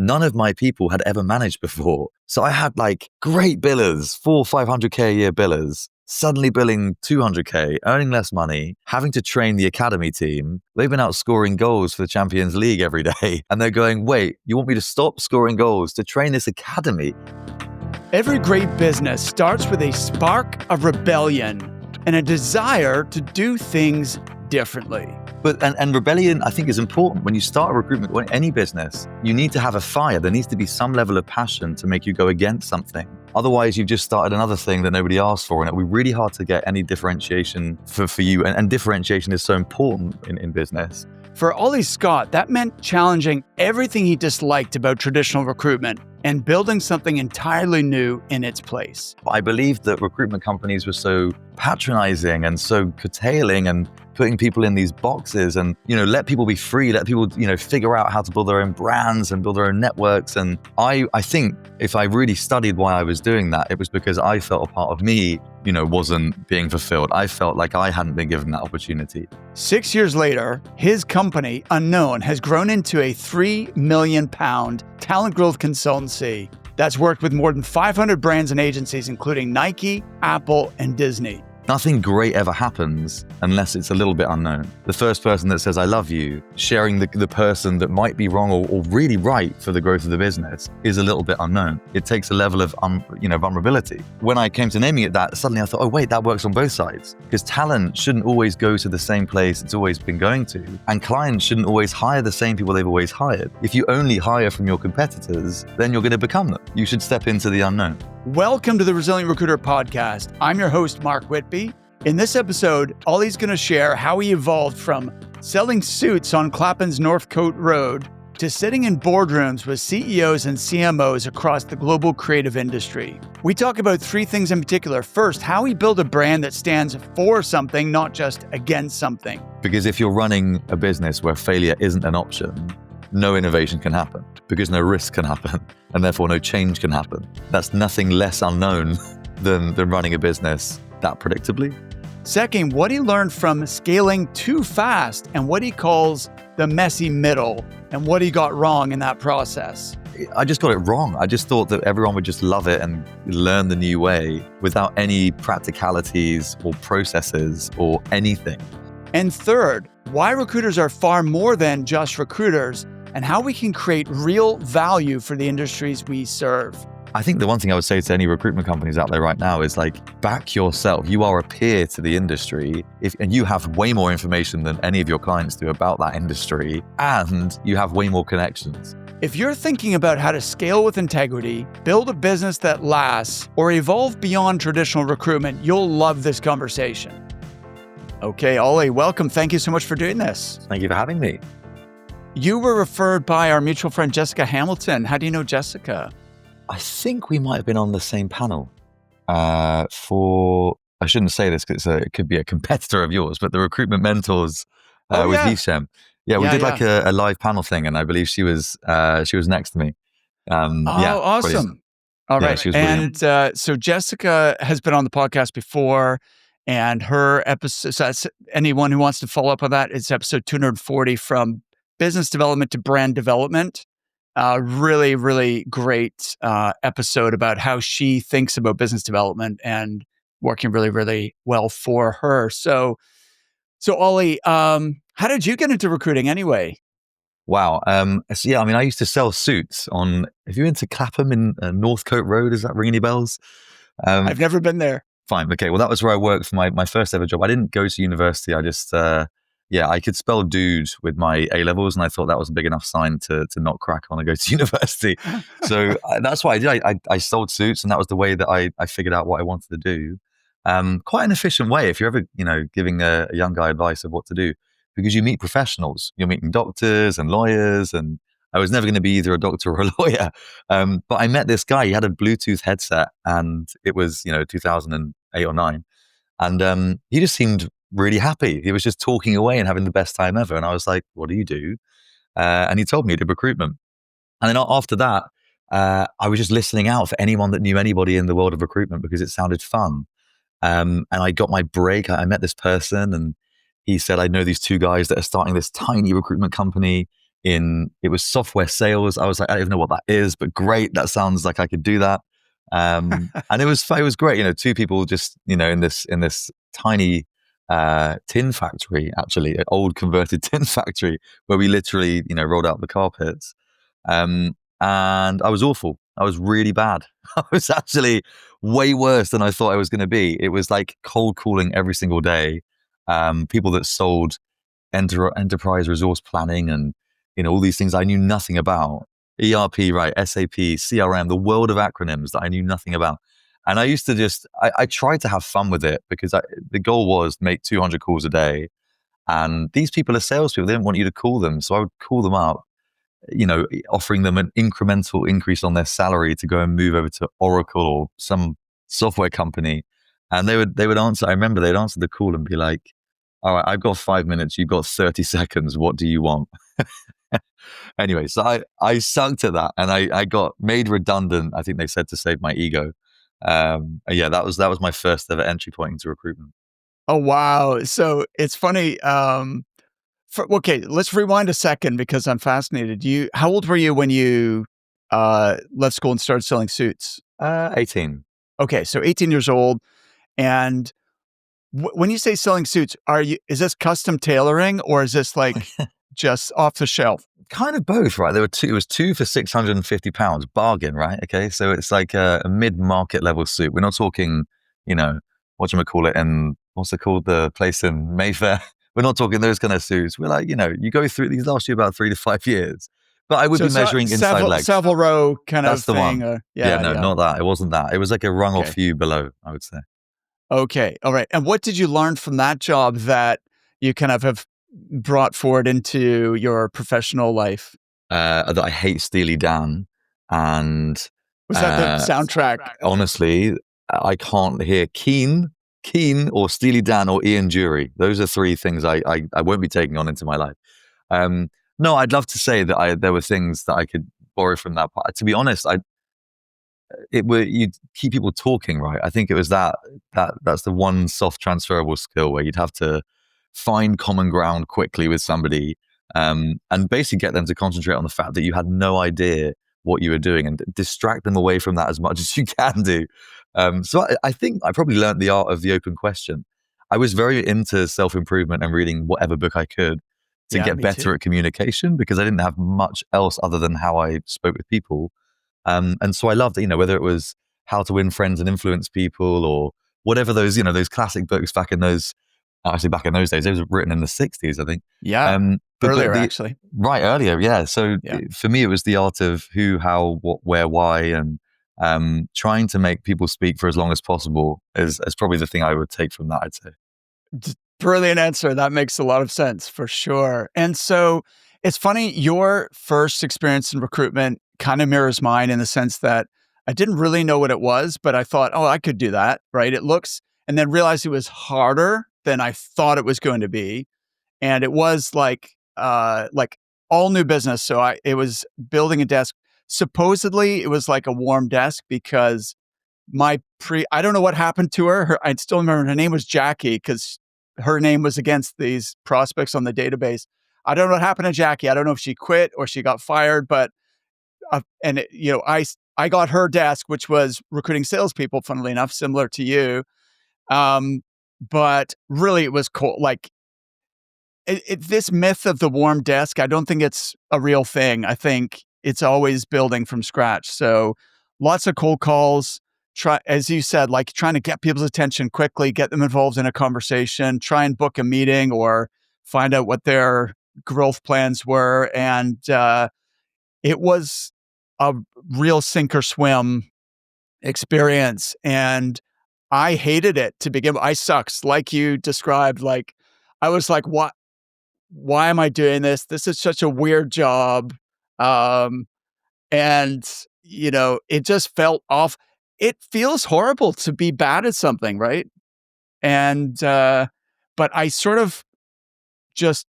none of my people had ever managed before. So I had like great billers, 500K a year billers, suddenly billing 200K, earning less money, having to train the academy team. They've been out scoring goals for the Champions League every day. And they're going, wait, you want me to stop scoring goals to train this academy? Every great business starts with a spark of rebellion and a desire to do things differently. But and rebellion, I think, is important. When you start a recruitment, or any business, you need to have a fire. There needs to be some level of passion to make you go against something. Otherwise, you've just started another thing that nobody asked for, and it'll be really hard to get any differentiation for you. And differentiation is so important in business. For Ollie Scott, that meant challenging everything he disliked about traditional recruitment and building something entirely new in its place. I believed that recruitment companies were so patronizing and so curtailing and putting people in these boxes and, let people be free, let people, figure out how to build their own brands and build their own networks. And I think if I really studied why I was doing that, it was because I felt a part of me, wasn't being fulfilled. I felt like I hadn't been given that opportunity. 6 years later, his company, Unknown, has grown into a £3 million talent growth consultancy that's worked with more than 500 brands and agencies, including Nike, Apple, and Disney. Nothing great ever happens unless it's a little bit unknown. The first person that says, I love you, sharing the person that might be wrong or really right for the growth of the business is a little bit unknown. It takes a level of vulnerability. When I came to naming it that, suddenly I thought, oh wait, that works on both sides. Because talent shouldn't always go to the same place it's always been going to. And clients shouldn't always hire the same people they've always hired. If you only hire from your competitors, then you're going to become them. You should step into the unknown. Welcome to the Resilient Recruiter Podcast. I'm your host, Mark Whitby. In this episode, Ollie's going to share how he evolved from selling suits on Clapham's Northcote Road to sitting in boardrooms with CEOs and CMOs across the global creative industry. We talk about three things in particular. First, how he built a brand that stands for something, not just against something. Because if you're running a business where failure isn't an option, no innovation can happen because no risk can happen and therefore no change can happen. That's nothing less unknown than running a business that predictably. Second, what he learned from scaling too fast and what he calls the messy middle and what he got wrong in that process. I just got it wrong. I just thought that everyone would just love it and learn the new way without any practicalities or processes or anything. And third, why recruiters are far more than just recruiters and how we can create real value for the industries we serve. I think the one thing I would say to any recruitment companies out there right now is back yourself. You are a peer to the industry and you have way more information than any of your clients do about that industry, and you have way more connections. If you're thinking about how to scale with integrity, build a business that lasts, or evolve beyond traditional recruitment, you'll love this conversation. Okay, Ollie, welcome. Thank you so much for doing this. Thank you for having me. You were referred by our mutual friend, Jessica Hamilton. How do you know Jessica? I think we might have been on the same panel I shouldn't say this because it could be a competitor of yours, but the Recruitment Mentors with Hisham. Yeah, we did a live panel thing, and I believe she was next to me. Awesome. Brilliant. All right. She was brilliant. And so Jessica has been on the podcast before, and her episode, so that's anyone who wants to follow up on that, it's episode 240 from business development to brand development. Really, really great episode about how she thinks about business development and working really, really well for her. So Ollie, how did you get into recruiting anyway? Wow. I used to sell suits on, if you're into Clapham in Northcote Road, is that ringing any bells? I've never been there. Fine. Okay. Well, that was where I worked for my first ever job. I didn't go to university. I just, I could spell dude with my A-levels, and I thought that was a big enough sign to not crack on and go to university. So that's what I did. I sold suits, and that was the way that I figured out what I wanted to do. Quite an efficient way if you're ever, giving a young guy advice of what to do, because you meet professionals. You're meeting doctors and lawyers, and I was never going to be either a doctor or a lawyer. But I met this guy. He had a Bluetooth headset, and it was, 2008 or 9. And he just seemed really happy. He was just talking away and having the best time ever. And I was like, what do you do? And he told me he did recruitment. And then after that, I was just listening out for anyone that knew anybody in the world of recruitment because it sounded fun. And I got my break. I met this person, and he said, I know these two guys that are starting this tiny recruitment company. it was software sales. I was like, I don't even know what that is, but great. That sounds like I could do that. And it was great. Two people just, in this tiny tin factory, actually, an old converted tin factory where we literally, rolled out the carpets. And I was awful. I was really bad. I was actually way worse than I thought I was going to be. It was like cold calling every single day. People that sold enterprise resource planning and all these things I knew nothing about. ERP, right? SAP, CRM, the world of acronyms that I knew nothing about. And I used to I tried to have fun with it because the goal was make 200 calls a day. And these people are salespeople. They didn't want you to call them. So I would call them up, offering them an incremental increase on their salary to go and move over to Oracle or some software company. And they would answer. I remember they'd answer the call and be like, all right, I've got 5 minutes. You've got 30 seconds. What do you want? Anyway, so I sucked at that and I got made redundant. I think they said to save my ego. Yeah, that was my first ever entry point into recruitment. Oh, wow. So it's funny. Okay, let's rewind a second because I'm fascinated. How old were you when you left school and started selling suits? 18. Okay, so 18 years old. And when you say selling suits, is this custom tailoring or is this like just off the shelf? Kind of both, right? It was two for £650, bargain, right? Okay, so it's like a mid-market level suit. We're not talking, whatchamacallit, and what's it called, the place in Mayfair? We're not talking those kind of suits. We're like, you go through these last you about 3 to 5 years. But I would So be it's not measuring inside legs. Savile Row kind That's of the thing. one. Yeah, No, yeah. not that. It wasn't that. It was like a rung or Okay. few below, I would say. Okay. All right. And what did you learn from that job that you kind of have brought forward into your professional life? That I hate Steely Dan, and Was that the soundtrack? honestly, I can't hear Keen, or Steely Dan or Ian Dury. Those are three things I won't be taking on into my life. No, I'd love to say that there were things that I could borrow from that part. To be honest, you'd keep people talking, right? I think it was that's the one soft transferable skill where you'd have to find common ground quickly with somebody, and basically get them to concentrate on the fact that you had no idea what you were doing and distract them away from that as much as you can do. So I think I probably learned the art of the open question. I was very into self-improvement and reading whatever book I could to Yeah, get me better too. at communication because I didn't have much else other than how I spoke with people. And so I loved, whether it was How to Win Friends and Influence People or whatever those classic books back in those days, they were written in the 60s, I think. Yeah. But Earlier, actually. right earlier, yeah. So Yeah. for me, it was the art of who, how, what, where, why, and trying to make people speak for as long as possible is probably the thing I would take from that, I'd say. Brilliant answer. That makes a lot of sense for sure. And so it's funny, your first experience in recruitment kind of mirrors mine in the sense that I didn't really know what it was, but I thought, oh, I could do that, right? And then realized it was harder than I thought it was going to be. And it was like all new business. So it was building a desk. Supposedly it was like a warm desk because I don't know what happened to her. I still remember her name was Jackie because her name was against these prospects on the database. I don't know what happened to Jackie. I don't know if she quit or she got fired, but I got her desk, which was recruiting salespeople. Funnily enough, similar to you, but really it was cool. Like this myth of the warm desk, I don't think it's a real thing. I think it's always building from scratch. So lots of cold calls, as you said, like trying to get people's attention quickly, get them involved in a conversation, try and book a meeting or find out what their growth plans were. And it was a real sink or swim experience. And I hated it to begin with. I sucks, like you described. Like I was like, what? Why am I doing this? This is such a weird job. Um, and, it just felt off. It feels horrible to be bad at something, right? And, but I sort of just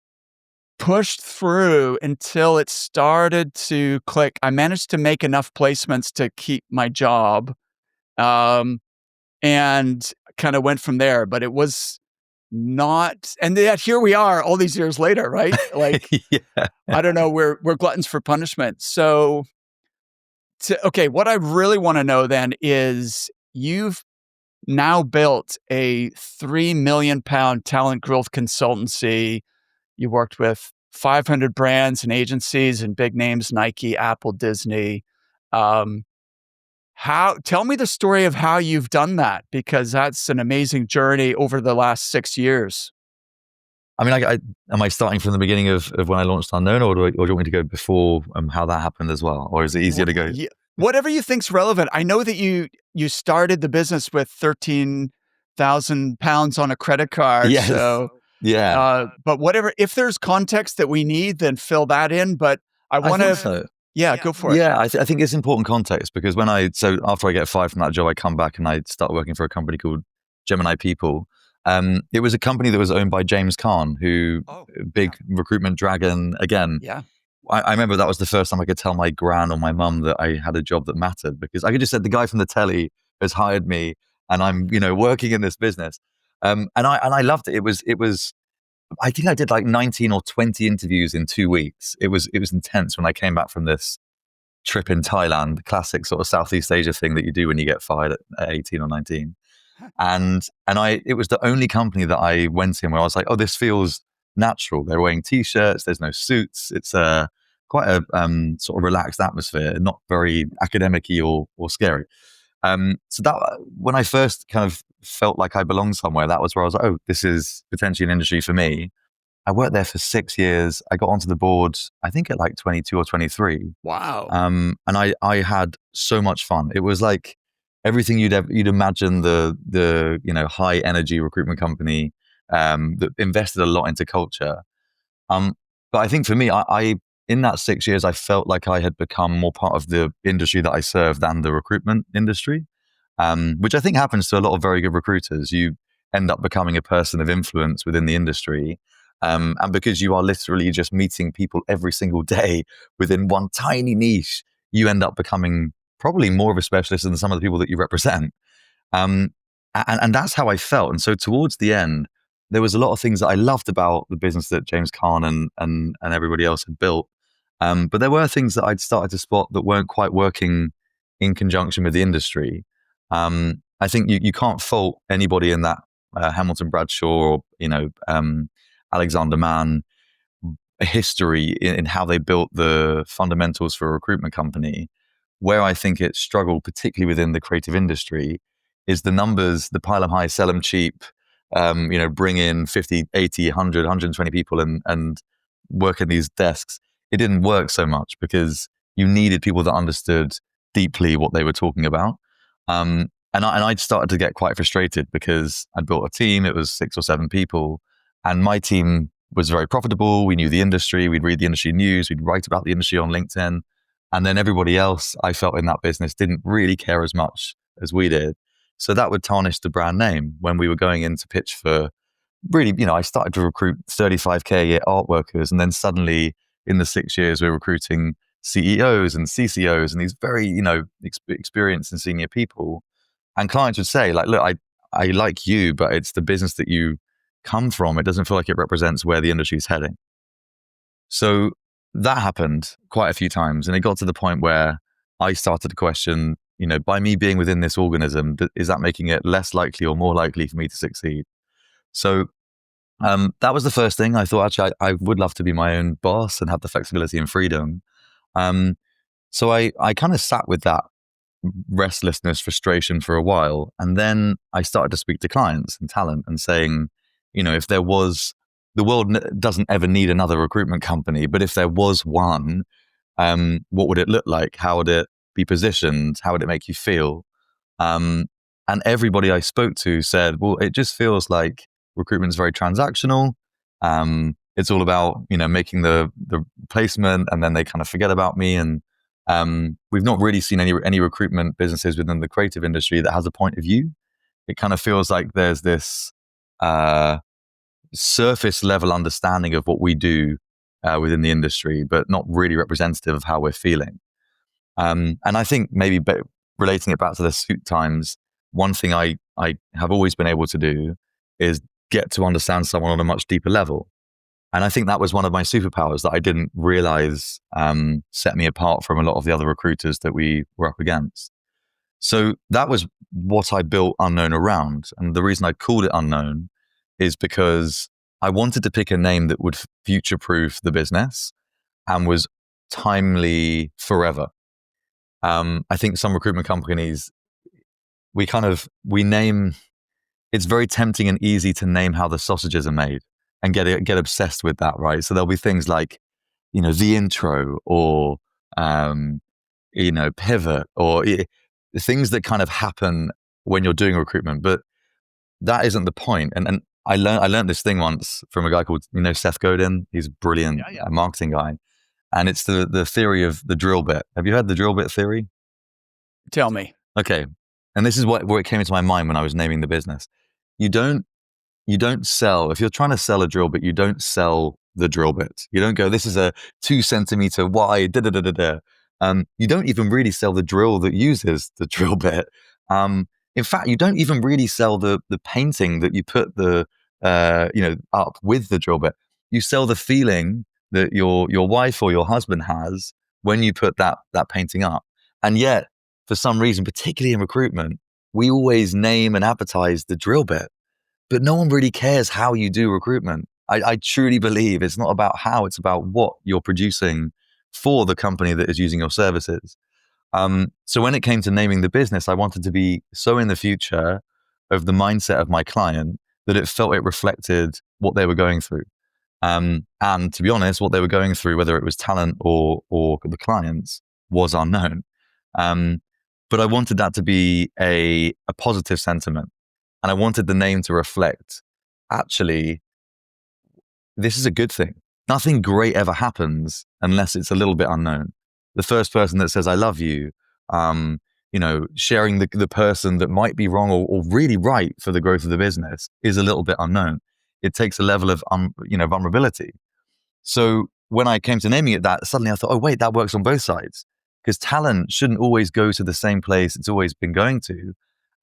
pushed through until it started to click. I managed to make enough placements to keep my job, and kind of went from there. But not, and yet here we are all these years later, right? Like, Yeah. I don't know, we're gluttons for punishment. So, okay, what I really want to know then is you've now built a £3 million talent growth consultancy. You worked with 500 brands and agencies and big names, Nike, Apple, Disney. Um, tell me the story of how you've done that, because that's an amazing journey over the last 6 years. I mean, am I starting from the beginning of when I launched Unknown, or do you want me to go before how that happened as well? Or is it easier to go? Whatever you think's relevant. I know that you started the business with £13,000 on a credit card. Yes. So, Yeah. but whatever, if there's context that we need, then fill that in. But I I want think to, so. yeah, go for it. Yeah, I think it's important context, because so after I get fired from that job, I come back and I start working for a company called Gemini People. It was a company that was owned by James Caan, who big recruitment dragon. Again, Yeah. I remember that was the first time I could tell my gran or my mum that I had a job that mattered, because I could just say the guy from the telly has hired me and I'm working in this business. And I loved it. It was I think I did like 19 or 20 interviews in 2 weeks. It was intense when I came back from this trip in Thailand, the classic sort of Southeast Asia thing that you do when you get fired at 18 or 19. And it was the only company that I went in where I was like, oh, this feels natural. They're wearing t-shirts. There's no suits. It's quite a sort of relaxed atmosphere, not very academic-y or scary. So that when I first kind of felt like I belonged somewhere, that was where I was like, oh, this is potentially an industry for me. I worked there for 6 years. I got onto the board, I think at like 22 or 23. Wow. And I had so much fun. It was like everything you'd imagine the high energy recruitment company that invested a lot into culture. But I think for me, I in that 6 years, I felt like I had become more part of the industry that I serve than the recruitment industry, which I think happens to a lot of very good recruiters. You end up becoming a person of influence within the industry. And because you are literally just meeting people every single day within one tiny niche, you end up becoming probably more of a specialist than some of the people that you represent. Um, and that's how I felt. And so towards the end, there was a lot of things that I loved about the business that James Caan and everybody else had built. But there were things that I'd started to spot that weren't quite working in conjunction with the industry. I think you can't fault anybody in that Hamilton Bradshaw or Alexander Mann history in how they built the fundamentals for a recruitment company. Where I think it struggled, particularly within the creative industry, is the numbers, the pile them high, sell them cheap, bring in 50, 80, 100, 120 people and work in these desks. It didn't work so much because you needed people that understood deeply what they were talking about. And I'd started to get quite frustrated because I'd built a team. It was 6 or 7 people, and my team was very profitable. We knew the industry. We'd read the industry news. We'd write about the industry on LinkedIn. And then everybody else I felt in that business didn't really care as much as we did. So that would tarnish the brand name when we were going in to pitch for really, I started to recruit 35K a year art workers. And then suddenly in the 6 years, we're recruiting CEOs and CCOs and these very, experienced and senior people. And clients would say, like, look, I like you, but it's the business that you come from. It doesn't feel like it represents where the industry is heading. So that happened quite a few times. And it got to the point where I started to question, by me being within this organism, is that making it less likely or more likely for me to succeed? So that was the first thing. I thought, actually, I would love to be my own boss and have the flexibility and freedom. So I kind of sat with that restlessness, frustration for a while. And then I started to speak to clients and talent and saying, if there was, the world doesn't ever need another recruitment company, but if there was one, what would it look like? How would it be positioned? How would it make you feel? And everybody I spoke to said, well, it just feels like recruitment is very transactional. It's all about, making the placement, and then they kind of forget about me. And we've not really seen any recruitment businesses within the creative industry that has a point of view. It kind of feels like there's this surface level understanding of what we do within the industry, but not really representative of how we're feeling. And I think maybe relating it back to the suit times, one thing I have always been able to do is get to understand someone on a much deeper level. And I think that was one of my superpowers that I didn't realize set me apart from a lot of the other recruiters that we were up against. So that was what I built Unknown around. And the reason I called it Unknown is because I wanted to pick a name that would future-proof the business and was timely forever. I think some recruitment companies, we name, it's very tempting and easy to name how the sausages are made and get obsessed with that, right? So there'll be things like, the intro or, pivot or things that kind of happen when you're doing recruitment, but that isn't the point. And I learned this thing once from a guy called, Seth Godin. He's a brilliant marketing guy. And it's the theory of the drill bit. Have you heard the drill bit theory? Tell me. Okay. And this is where it came into my mind when I was naming the business. You don't sell, if you're trying to sell a drill bit, you don't sell the drill bit. You don't go, this is a 2 centimeter wide, da da da da da. You don't even really sell the drill that uses the drill bit. In fact, you don't even really sell the painting that you put up with the drill bit. You sell the feeling that your wife or your husband has when you put that painting up. And yet, for some reason, particularly in recruitment, we always name and advertise the drill bit, but no one really cares how you do recruitment. I truly believe it's not about how, it's about what you're producing for the company that is using your services. So when it came to naming the business, I wanted to be so in the future of the mindset of my client that it felt it reflected what they were going through. And to be honest, what they were going through, whether it was talent or the clients, was unknown. But I wanted that to be a positive sentiment. And I wanted the name to reflect, actually, this is a good thing. Nothing great ever happens unless it's a little bit unknown. The first person that says, I love you, sharing the person that might be wrong or really right for the growth of the business is a little bit unknown. It takes a level of, vulnerability. So when I came to naming it that, suddenly I thought, oh, wait, that works on both sides. Because talent shouldn't always go to the same place it's always been going to.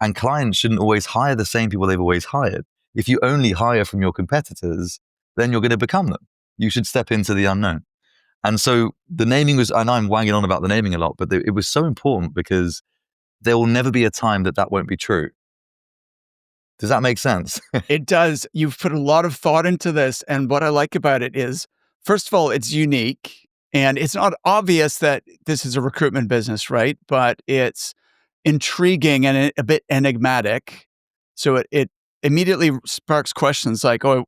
And clients shouldn't always hire the same people they've always hired. If you only hire from your competitors, then you're going to become them. You should step into the unknown. And so the naming was, and I'm wanging on about the naming a lot, but it was so important because there will never be a time that won't be true. Does that make sense? It does. You've put a lot of thought into this. And what I like about it is, first of all, it's unique. And it's not obvious that this is a recruitment business, right? But it's intriguing and a bit enigmatic. So it immediately sparks questions like, oh,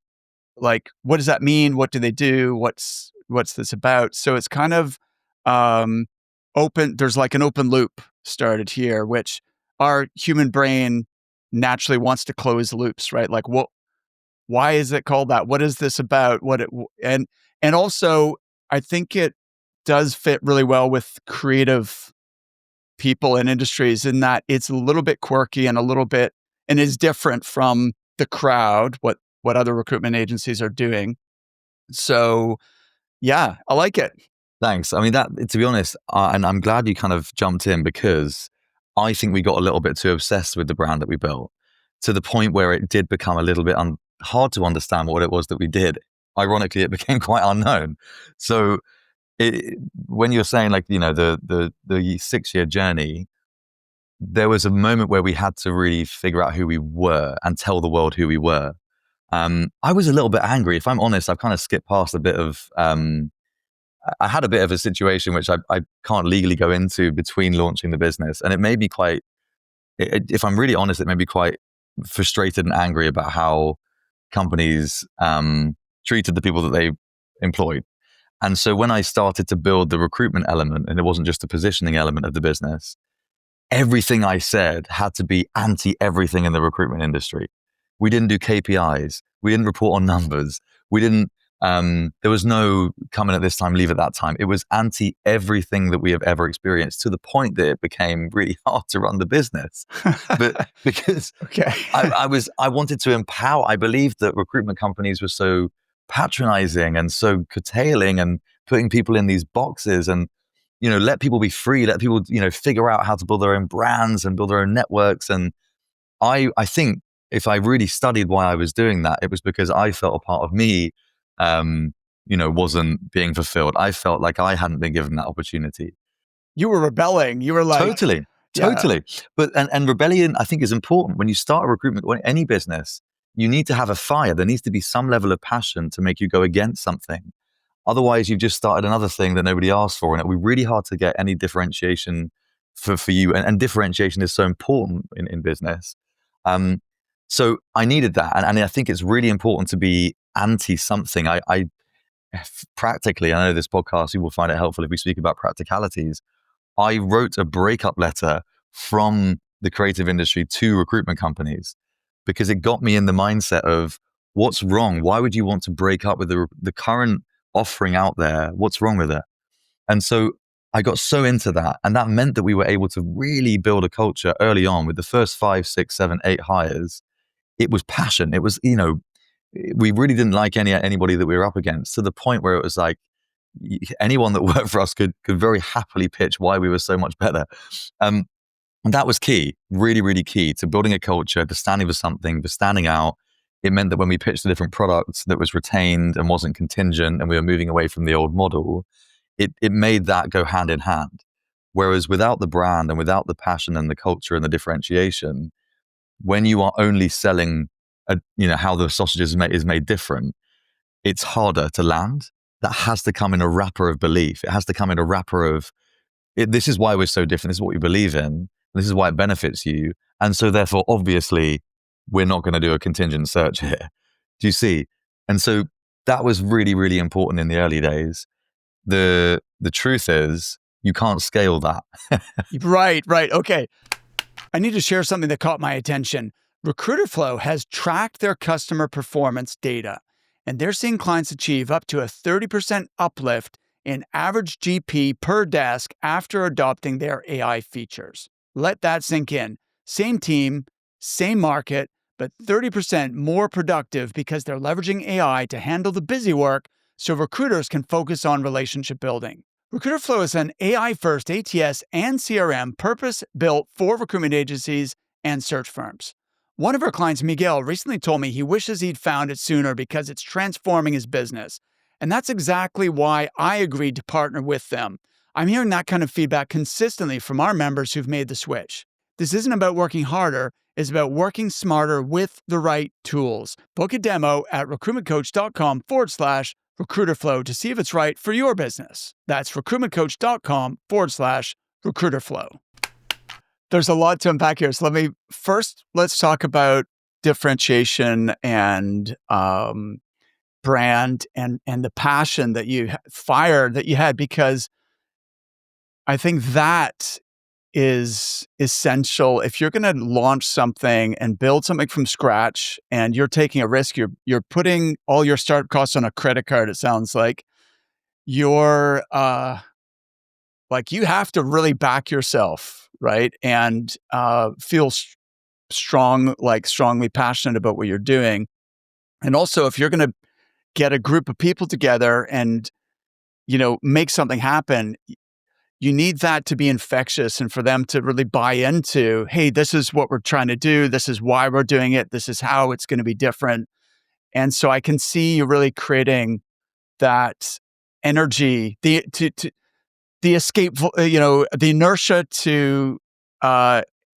like, what does that mean? What do they do? What's this about? So it's kind of open. There's like an open loop started here, which our human brain naturally wants to close loops, right? Like, why is it called that? What is this about? And also, I think it does fit really well with creative people and industries in that it's a little bit quirky and is different from the crowd, what other recruitment agencies are doing. So yeah, I like it. Thanks. I mean, that, to be honest, and I'm glad you kind of jumped in because I think we got a little bit too obsessed with the brand that we built to the point where it did become a little bit hard to understand what it was that we did. Ironically, it became quite unknown. So when you're saying like, the 6-year journey, there was a moment where we had to really figure out who we were and tell the world who we were. I was a little bit angry. If I'm honest, I've kind of skipped past a bit of, I had a bit of a situation which I can't legally go into between launching the business. And it made me quite, if I'm really honest, it made me quite frustrated and angry about how companies treated the people that they employed. And so when I started to build the recruitment element, and it wasn't just the positioning element of the business, everything I said had to be anti everything in the recruitment industry. We didn't do KPIs. We didn't report on numbers. We didn't, there was no come in at this time, leave at that time. It was anti everything that we have ever experienced, to the point that it became really hard to run the business. But because Okay. I wanted to empower, I believed that recruitment companies were so patronizing and so curtailing and putting people in these boxes and, let people be free, let people, figure out how to build their own brands and build their own networks. And I think if I really studied why I was doing that, it was because I felt a part of me, wasn't being fulfilled. I felt like I hadn't been given that opportunity. You were rebelling. You were like, Totally, yeah, totally. But and rebellion, I think, is important when you start a recruitment or any business. You need to have a fire. There needs to be some level of passion to make you go against something. Otherwise, you've just started another thing that nobody asked for, and it'll be really hard to get any differentiation for you. And differentiation is so important in business. So I needed that, and I think it's really important to be anti something. I practically, I know this podcast, you will find it helpful if we speak about practicalities. I wrote a breakup letter from the creative industry to recruitment companies because it got me in the mindset of what's wrong? Why would you want to break up with the current offering out there? What's wrong with it? And so I got so into that. And that meant that we were able to really build a culture early on with the first 5, 6, 7, 8 hires. It was passion. It was, we really didn't like anybody that we were up against, to the point where it was like anyone that worked for us could very happily pitch why we were so much better. And that was key, really, really key to building a culture, to standing for something, for standing out. It meant that when we pitched a different product that was retained and wasn't contingent, and we were moving away from the old model, it made that go hand in hand. Whereas without the brand and without the passion and the culture and the differentiation, when you are only selling, how the sausage is made different, it's harder to land. That has to come in a wrapper of belief. It has to come in a wrapper of, this is why we're so different. This is what we believe in. This is why it benefits you. And so therefore, obviously, we're not going to do a contingent search here. Do you see? And so that was really, really important in the early days. The truth is, you can't scale that. right. Okay. I need to share something that caught my attention. Recruiter Flow has tracked their customer performance data, and they're seeing clients achieve up to a 30% uplift in average GP per desk after adopting their AI features. Let that sink in. Same team, same market, but 30% more productive because they're leveraging AI to handle the busy work so recruiters can focus on relationship building. Recruiter Flow is an AI-first ATS and CRM purpose-built for recruitment agencies and search firms. One of our clients, Miguel, recently told me he wishes he'd found it sooner because it's transforming his business. And that's exactly why I agreed to partner with them. I'm hearing that kind of feedback consistently from our members who've made the switch. This isn't about working harder, it's about working smarter with the right tools. Book a demo at recruitmentcoach.com/recruiterflow to see if it's right for your business. That's recruitmentcoach.com/recruiterflow. There's a lot to unpack here. So let's talk about differentiation and brand and the passion that fire that you had, because I think that is essential. If you're going to launch something and build something from scratch and you're taking a risk, you're putting all your startup costs on a credit card. It sounds like you're you have to really back yourself, right? And feel strongly passionate about what you're doing. And also, if you're going to get a group of people together and make something happen, you need that to be infectious and for them to really buy into, hey, this is what we're trying to do. This is why we're doing it. This is how it's going to be different. And so I can see you really creating that energy, the escape, the inertia to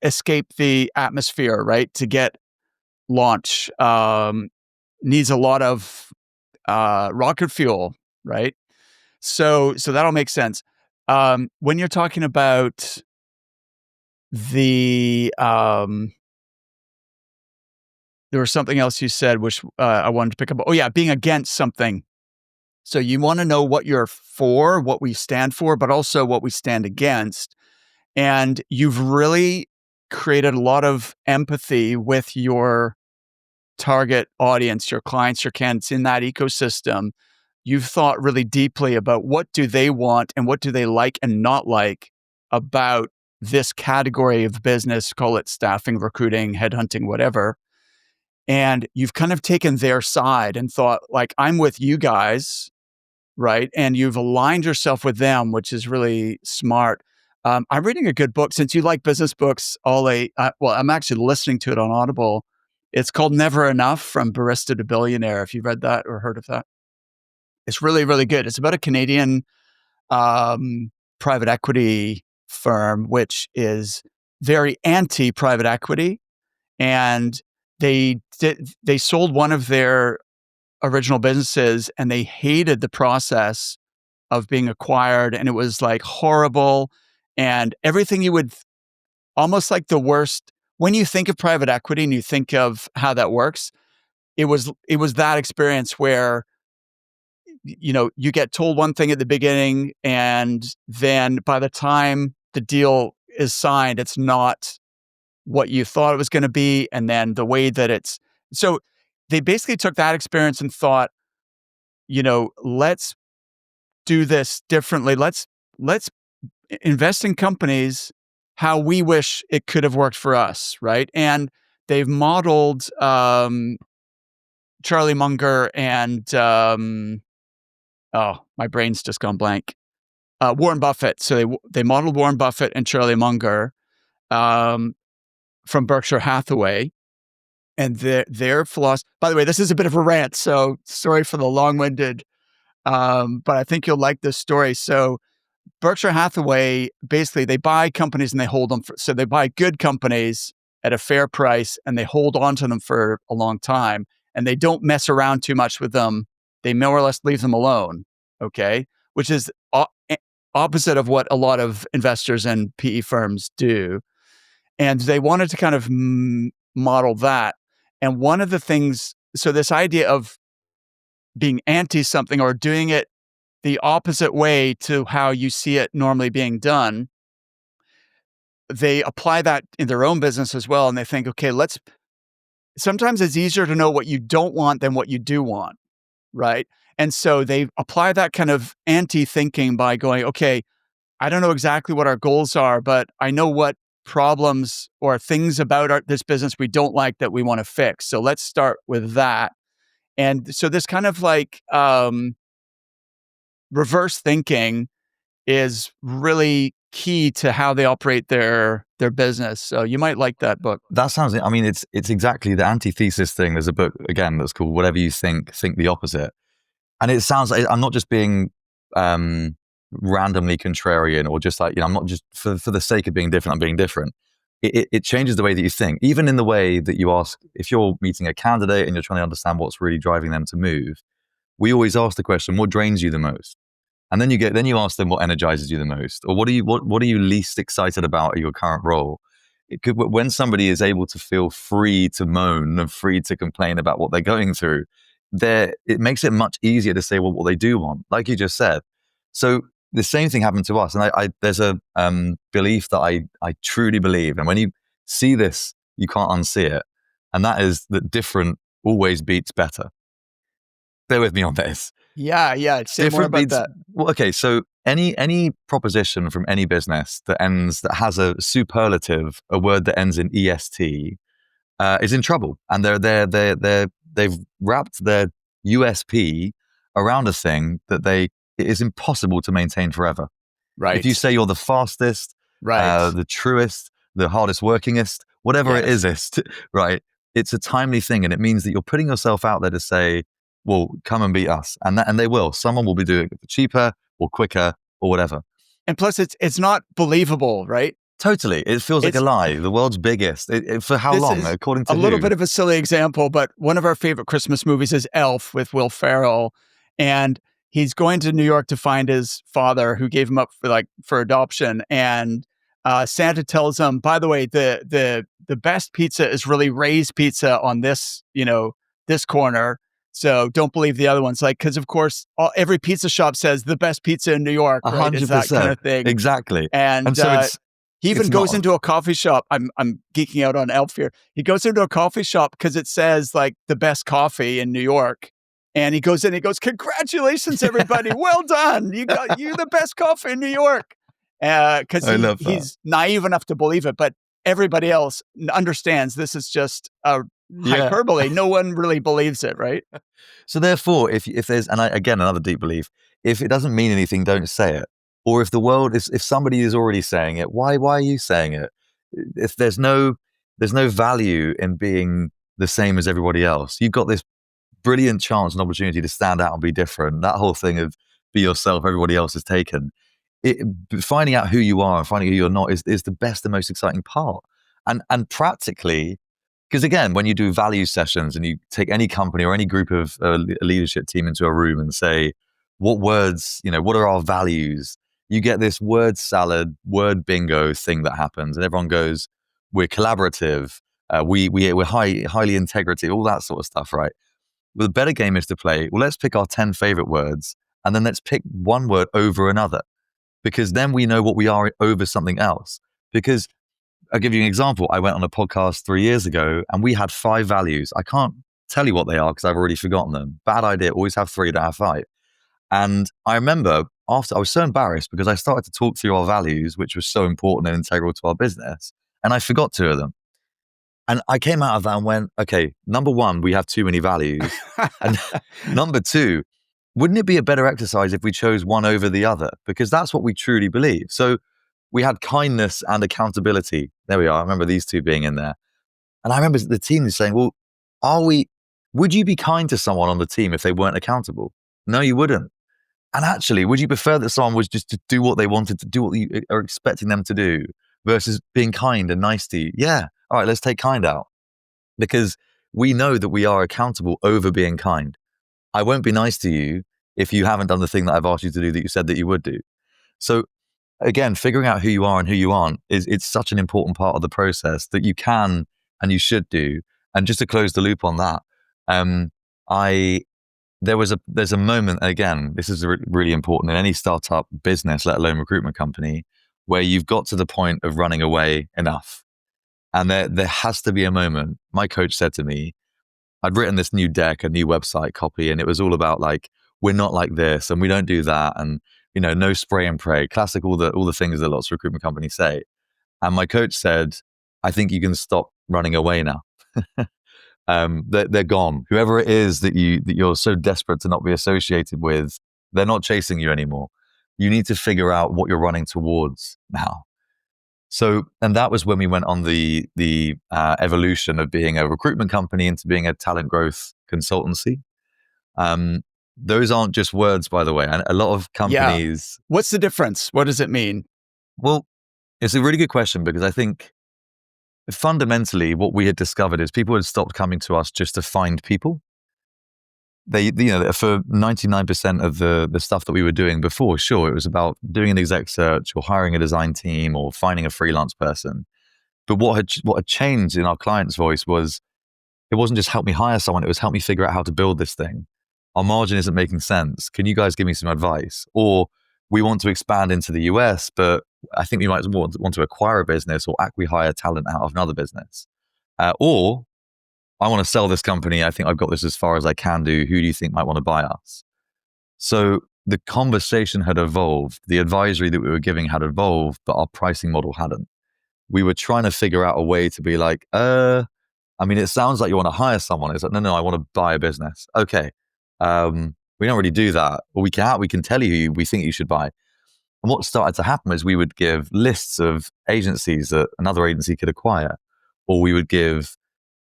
escape the atmosphere, right? To get launch needs a lot of rocket fuel, right? So that'll make sense. When you're talking about there was something else you said, which I wanted to pick up. Oh yeah, being against something. So you want to know what you're for, what we stand for, but also what we stand against. And you've really created a lot of empathy with your target audience, your clients, your candidates in that ecosystem. You've thought really deeply about what do they want and what do they like and not like about this category of business, call it staffing, recruiting, headhunting, whatever. And you've kind of taken their side and thought, like, I'm with you guys, right? And you've aligned yourself with them, which is really smart. I'm reading a good book. Since you like business books, Ollie, I'm actually listening to it on Audible. It's called Never Enough, From Barista to Billionaire, if you've read that or heard of that. It's really, really good. It's about a Canadian um, private equity firm, which is very anti-private equity. And they sold one of their original businesses and they hated the process of being acquired. And it was like horrible and everything you would almost like the worst. When you think of private equity and you think of how that works, it was that experience where you get told one thing at the beginning and then by the time the deal is signed, it's not what you thought it was going to be. And then the way that so they basically took that experience and thought, let's do this differently. Let's invest in companies how we wish it could have worked for us, right? And they've modeled Charlie Munger and oh, my brain's just gone blank. Warren Buffett. So they modeled Warren Buffett and Charlie Munger from Berkshire Hathaway, and their philosophy. By the way, this is a bit of a rant, so sorry for the long-winded, but I think you'll like this story. So Berkshire Hathaway, basically, they buy companies and they hold them. So they buy good companies at a fair price and they hold on to them for a long time, and they don't mess around too much with them. They more or less leave them alone. Okay, which is opposite of what a lot of investors and PE firms do. And they wanted to kind of model that. And one of the things, so this idea of being anti something or doing it the opposite way to how you see it normally being done, they apply that in their own business as well. And they think, okay, sometimes it's easier to know what you don't want than what you do want, right? And so they apply that kind of anti-thinking by going, okay, I don't know exactly what our goals are, but I know what problems or things about this business we don't like that we want to fix. So let's start with that. And so this kind of like reverse thinking is really key to how they operate their business. So you might like that book. That sounds, I mean, it's exactly the antithesis thing. There's a book, again, that's called Whatever You Think the Opposite. And it sounds like I'm not just being randomly contrarian or just like, I'm not just for the sake of being different, I'm being different. It changes the way that you think, even in the way that you ask, if you're meeting a candidate and you're trying to understand what's really driving them to move, we always ask the question, what drains you the most? And then you ask them what energizes you the most, or what are you least excited about at your current role? When somebody is able to feel free to moan and free to complain about what they're going through, it makes it much easier to say, well, what they do want, like you just said. So the same thing happened to us. And there's a belief that I truly believe. And when you see this, you can't unsee it. And that is that different always beats better. Bear with me on this. Yeah. Say more about that. Well, okay. So any proposition from any business that has a superlative, a word that ends in est, is in trouble, and they've wrapped their USP around a thing that it is impossible to maintain forever. Right. If you say you're the fastest, right, the truest, the hardest workingest, whatever it is, right? It's a timely thing, and it means that you're putting yourself out there to say, well, come and beat us. And they will. Someone will be doing it cheaper or quicker or whatever. And plus it's not believable, right? Totally. It feels like a lie. The world's biggest. For how long, according to a little bit of a silly example, but one of our favorite Christmas movies is Elf with Will Ferrell. And he's going to New York to find his father who gave him up for adoption. And Santa tells him, by the way, the best pizza is really Ray's Pizza on this, this corner. So don't believe the other ones. Because of course, every pizza shop says the best pizza in New York, right? 100%. Is that kind of thing. Exactly. And so he even goes into a coffee shop. I'm geeking out on Elf here. He goes into a coffee shop because it says like the best coffee in New York. And he goes in, he goes, congratulations, everybody. Well done. You the best coffee in New York. Because he's naive enough to believe it, but everybody else understands this is just a hyperbole. No one really believes it, right? So therefore, if there's, and again, another deep belief, if it doesn't mean anything, don't say it. Or if if somebody is already saying it, why are you saying it? If there's no value in being the same as everybody else. You've got this brilliant chance and opportunity to stand out and be different. That whole thing of be yourself, everybody else is taken. Finding out who you are and finding who you're not is the best and most exciting part. And practically, because again, when you do value sessions and you take any company or any group of leadership team into a room and say, what words, what are our values? You get this word salad, word bingo thing that happens, and everyone goes, we're collaborative, we're highly integrative, all that sort of stuff, right? Well, the better game is to play, well, let's pick our 10 favorite words, and then let's pick one word over another, because then we know what we are over something else. Because I'll give you an example. I went on a podcast 3 years ago and we had 5 values. I can't tell you what they are because I've already forgotten them. Bad idea. Always have 3, don't have 5. And I remember after, I was so embarrassed because I started to talk through our values, which was so important and integral to our business. And I forgot 2 of them. And I came out of that and went, okay, number 1, we have too many values. And number 2, wouldn't it be a better exercise if we chose one over the other? Because that's what we truly believe. So we had kindness and accountability. There we are. I remember these 2 being in there. And I remember the team saying, well, would you be kind to someone on the team if they weren't accountable? No, you wouldn't. And actually, would you prefer that someone was just to do what they wanted to do, what you are expecting them to do, versus being kind and nice to you? Yeah. All right, let's take kind out. Because we know that we are accountable over being kind. I won't be nice to you if you haven't done the thing that I've asked you to do that you said that you would do. So again, figuring out who you are and who you aren't it's such an important part of the process that you can and you should do. And just to close the loop on that, there's a moment, again, this is really important in any startup business, let alone recruitment company, where you've got to the point of running away enough. And there has to be a moment. My coach said to me, I'd written this new deck, a new website copy, and it was all about like, we're not like this and we don't do that. And, no spray and pray, classic, all the things that lots of recruitment companies say. And my coach said, I think you can stop running away now. They're gone. Whoever it is that you're so desperate to not be associated with, they're not chasing you anymore. You need to figure out what you're running towards now. So, and that was when we went on the evolution of being a recruitment company into being a talent growth consultancy. Those aren't just words, by the way. And a lot of companies. Yeah. What's the difference? What does it mean? Well, it's a really good question, because I think fundamentally what we had discovered is people had stopped coming to us just to find people. They, for 99% of the stuff that we were doing before, sure, it was about doing an exec search or hiring a design team or finding a freelance person. But what had changed in our client's voice was, it wasn't just help me hire someone, it was help me figure out how to build this thing. Our margin isn't making sense. Can you guys give me some advice? Or we want to expand into the US, but I think we might want to acquire a business or acqui-hire talent out of another business. Or I want to sell this company. I think I've got this as far as I can do. Who do you think might want to buy us? So the conversation had evolved. The advisory that we were giving had evolved, but our pricing model hadn't. We were trying to figure out a way to be like, it sounds like you want to hire someone. It's like, no, I want to buy a business. Okay. We don't really do that. Well, we can tell you who we think you should buy. And what started to happen is we would give lists of agencies that another agency could acquire, or we would give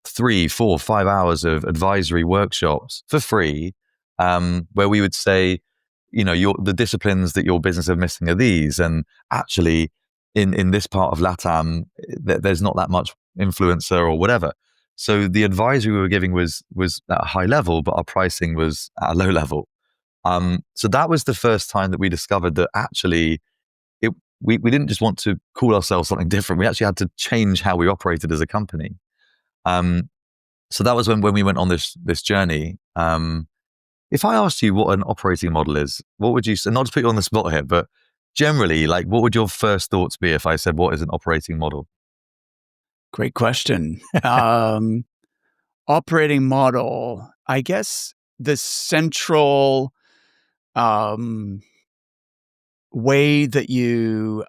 3, 4, 5 hours of advisory workshops for free, where we would say, the disciplines that your business are missing are these. And actually, in this part of LATAM, there's not that much influencer or whatever. So the advisory we were giving was at a high level, but our pricing was at a low level. So that was the first time that we discovered that actually we didn't just want to call ourselves something different. We actually had to change how we operated as a company. So that was when we went on this journey. If I asked you what an operating model is, what would you say? Not to put you on the spot here, but generally, like, what would your first thoughts be if I said, what is an operating model? Great question. Operating model, I guess the central way that you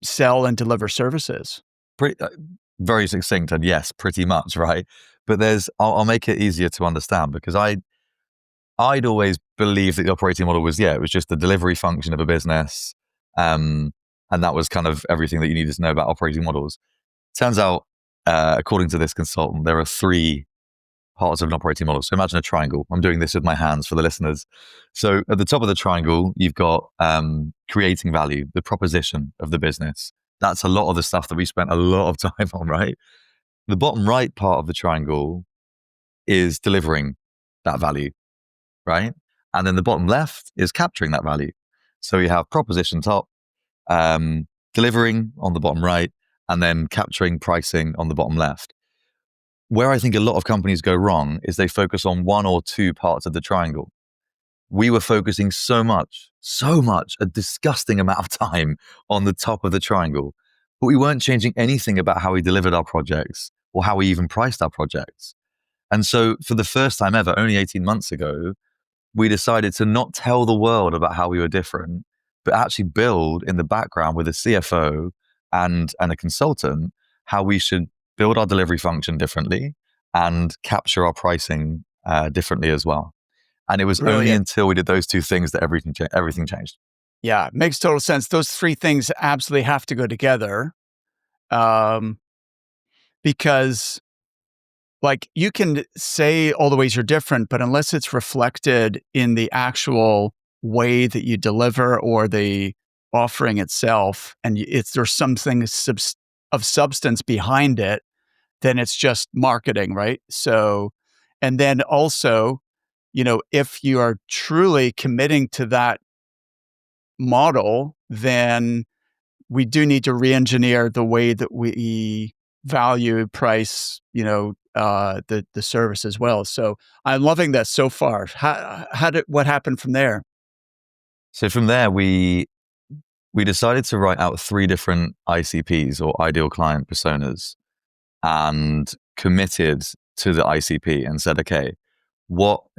sell and deliver services. Very succinct, and yes, pretty much, right? But I'll make it easier to understand, because I'd always believed that the operating model was, it was just the delivery function of a business. And that was kind of everything that you needed to know about operating models. Turns out according to this consultant, there are three parts of an operating model. So imagine a triangle. I'm doing this with my hands for the listeners. So at the top of the triangle, you've got creating value, the proposition of the business. That's a lot of the stuff that we spent a lot of time on, right? The bottom right part of the triangle is delivering that value, right? And then the bottom left is capturing that value. So you have proposition top, delivering on the bottom right, and then capturing pricing on the bottom left. Where I think a lot of companies go wrong is they focus on one or two parts of the triangle. We were focusing so much, a disgusting amount of time on the top of the triangle, but we weren't changing anything about how we delivered our projects or how we even priced our projects. And so for the first time ever, only 18 months ago, we decided to not tell the world about how we were different, but actually build in the background with a CFO and a consultant how we should build our delivery function differently and capture our pricing differently as well. And it was only Brilliant. until we did those two things that everything changed. Yeah, makes total sense. Those three things absolutely have to go together, because like you can say all the ways you're different, but unless it's reflected in the actual way that you deliver or the offering itself, and there's something of substance behind it, then it's just marketing, right? So, and then also, if you are truly committing to that model, then we do need to re-engineer the way that we value, price, the service as well. So I'm loving that so far. What happened from there? So from there, we decided to write out three different ICPs or ideal client personas and committed to the ICP and said, okay,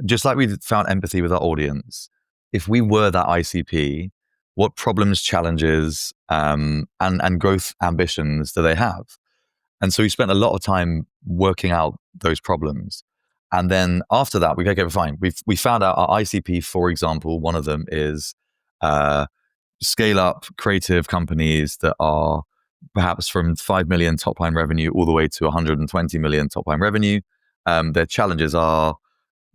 just like we found empathy with our audience, if we were that ICP, what problems, challenges, and growth ambitions do they have? And so we spent a lot of time working out those problems. And then after that, we go, okay, fine. We found out our ICP, for example, one of them is scale up creative companies that are perhaps from 5 million top line revenue all the way to 120 million top line revenue. Their challenges are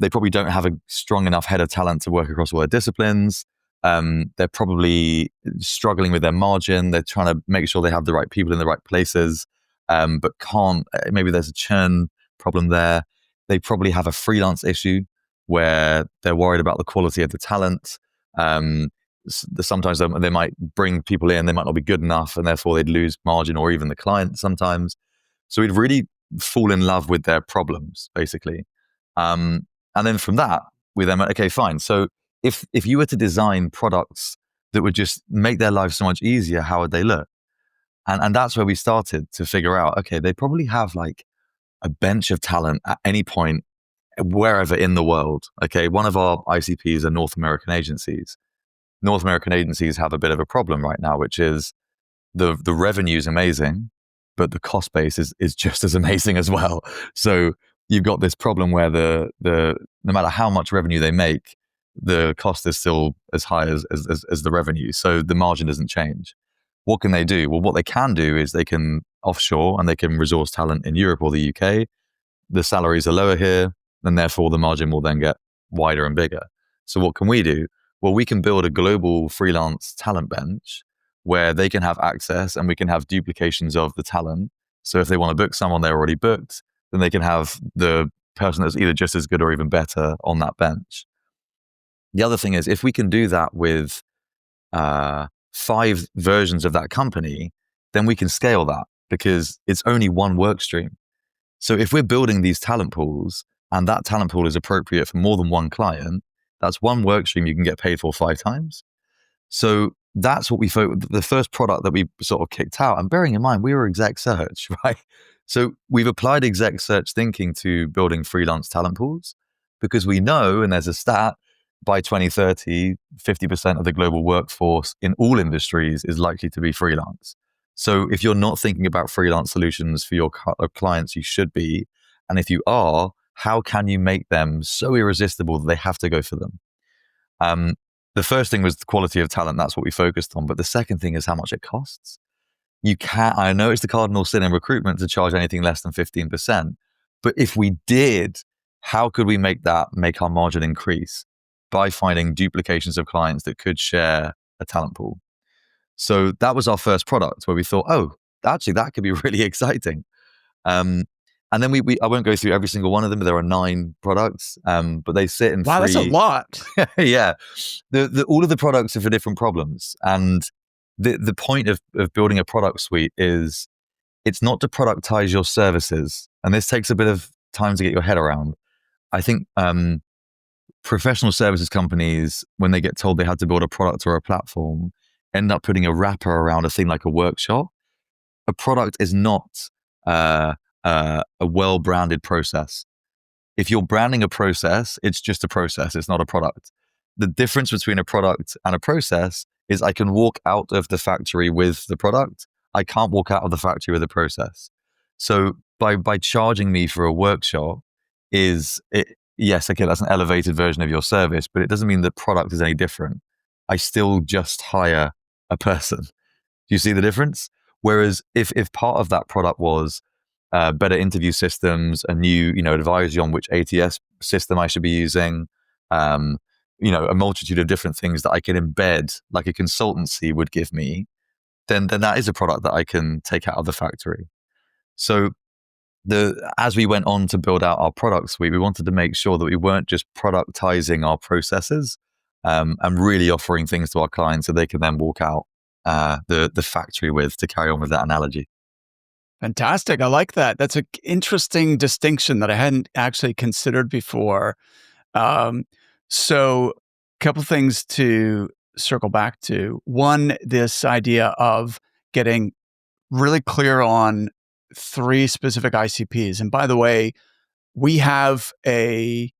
they probably don't have a strong enough head of talent to work across all their disciplines. They're probably struggling with their margin. They're trying to make sure they have the right people in the right places, but can't. Maybe there's a churn problem there. They probably have a freelance issue where they're worried about the quality of the talent. Sometimes they might bring people in, they might not be good enough, and therefore they'd lose margin or even the client sometimes. So we'd really fall in love with their problems, basically. And then from that, we then went, okay, fine. So if you were to design products that would just make their lives so much easier, how would they look? And that's where we started to figure out, okay, they probably have like a bench of talent at any point, wherever in the world. Okay, one of our ICPs are North American agencies. North American agencies have a bit of a problem right now, which is the revenue is amazing, but the cost base is just as amazing as well. So you've got this problem where the no matter how much revenue they make, the cost is still as high as the revenue. So the margin doesn't change. What can they do? Well, what they can do is they can offshore and they can resource talent in Europe or the UK. The salaries are lower here, and therefore the margin will then get wider and bigger. So what can we do? Well, we can build a global freelance talent bench where they can have access and we can have duplications of the talent. So if they want to book someone they're already booked, then they can have the person that's either just as good or even better on that bench. The other thing is, if we can do that with 5 versions of that company, then we can scale that because it's only one work stream. So if we're building these talent pools and that talent pool is appropriate for more than one client, that's one work stream you can get paid for 5 times. So that's what the first product that we sort of kicked out. And bearing in mind, we were exec search, right? So we've applied exec search thinking to building freelance talent pools because we know, and there's a stat, by 2030, 50% of the global workforce in all industries is likely to be freelance. So if you're not thinking about freelance solutions for your clients, you should be. And if you are, how can you make them so irresistible that they have to go for them? The first thing was the quality of talent. That's what we focused on. But the second thing is how much it costs. I know it's the cardinal sin in recruitment to charge anything less than 15%. But if we did, how could we make our margin increase? By finding duplications of clients that could share a talent pool. So that was our first product where we thought, oh, actually, that could be really exciting. And then I won't go through every single one of them, but there are 9 products, but they sit in Wow, that's a 3. lot. Yeah. All of the products are for different problems. And the point of building a product suite is it's not to productize your services. And this takes a bit of time to get your head around. I think professional services companies, when they get told they have to build a product or a platform, end up putting a wrapper around a thing like a workshop. A product is not a well-branded process. If you're branding a process, it's just a process. It's not a product. The difference between a product and a process is I can walk out of the factory with the product. I can't walk out of the factory with a process. So by charging me for a workshop yes, okay, that's an elevated version of your service, but it doesn't mean the product is any different. I still just hire a person. Do you see the difference? Whereas if part of that product was better interview systems, a new, advisory on which ATS system I should be using, a multitude of different things that I can embed, like a consultancy would give me, then that is a product that I can take out of the factory. So as we went on to build out our product suite, we wanted to make sure that we weren't just productizing our processes and really offering things to our clients so they can then walk out the factory with, to carry on with that analogy. Fantastic. I like that. That's an interesting distinction that I hadn't actually considered before. So, a couple things to circle back to. One, this idea of getting really clear on 3 specific ICPs. And by the way, we have a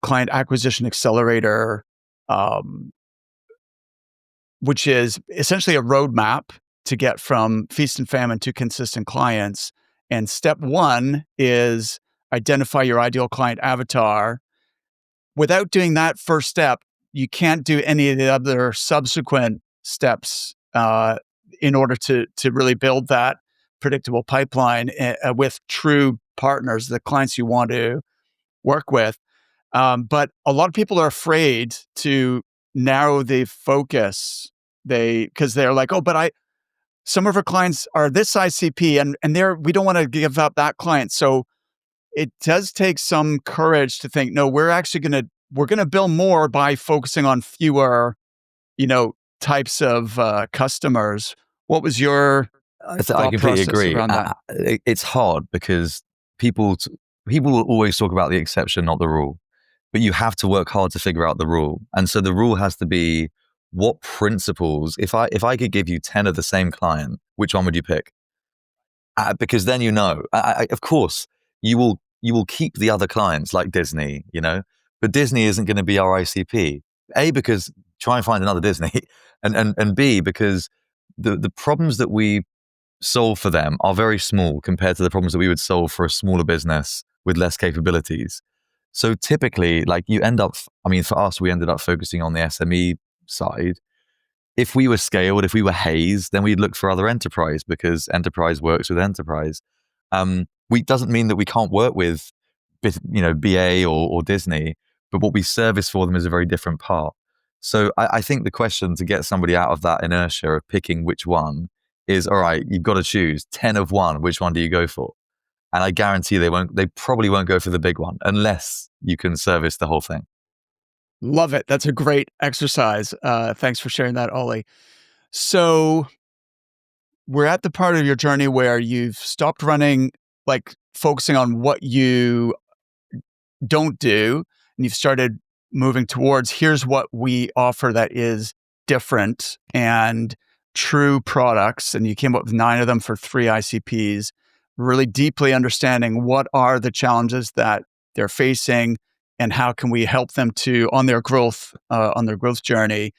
client acquisition accelerator, um, which is essentially a roadmap to get from feast and famine to consistent clients. And step 1 is identify your ideal client avatar. Without doing that first step, you can't do any of the other subsequent steps in order to really build that predictable pipeline with true partners, the clients you want to work with. But a lot of people are afraid to narrow the focus. Because they're like, oh, but some of our clients are this ICP, and we don't want to give up that client. So it does take some courage to think, no, we're gonna build more by focusing on fewer, types of customers. What was your I thought completely process agree. around that? It's hard because people will always talk about the exception, not the rule. But you have to work hard to figure out the rule. And so the rule has to be, what principles, if I could give you 10 of the same client, which one would you pick? Because then of course, you will keep the other clients like Disney, but Disney isn't going to be our ICP. A, because try and find another Disney, and B, because the problems that we solve for them are very small compared to the problems that we would solve for a smaller business with less capabilities. So typically, for us, we ended up focusing on the SME side. If we were scaled, if we were Hays, then we'd look for other enterprise because enterprise works with enterprise. Doesn't mean that we can't work with, BA or Disney, but what we service for them is a very different part. So I think the question to get somebody out of that inertia of picking which one is, all right, you've got to choose 10 of one. Which one do you go for? And I guarantee they probably won't go for the big one unless you can service the whole thing. Love it. That's a great exercise. Thanks for sharing that, Ollie. So we're at the part of your journey where you've stopped running, like focusing on what you don't do, and you've started moving towards, here's what we offer that is different and true products. And you came up with 9 of them for 3 ICPs, really deeply understanding what are the challenges that they're facing and how can we help them on their growth journey.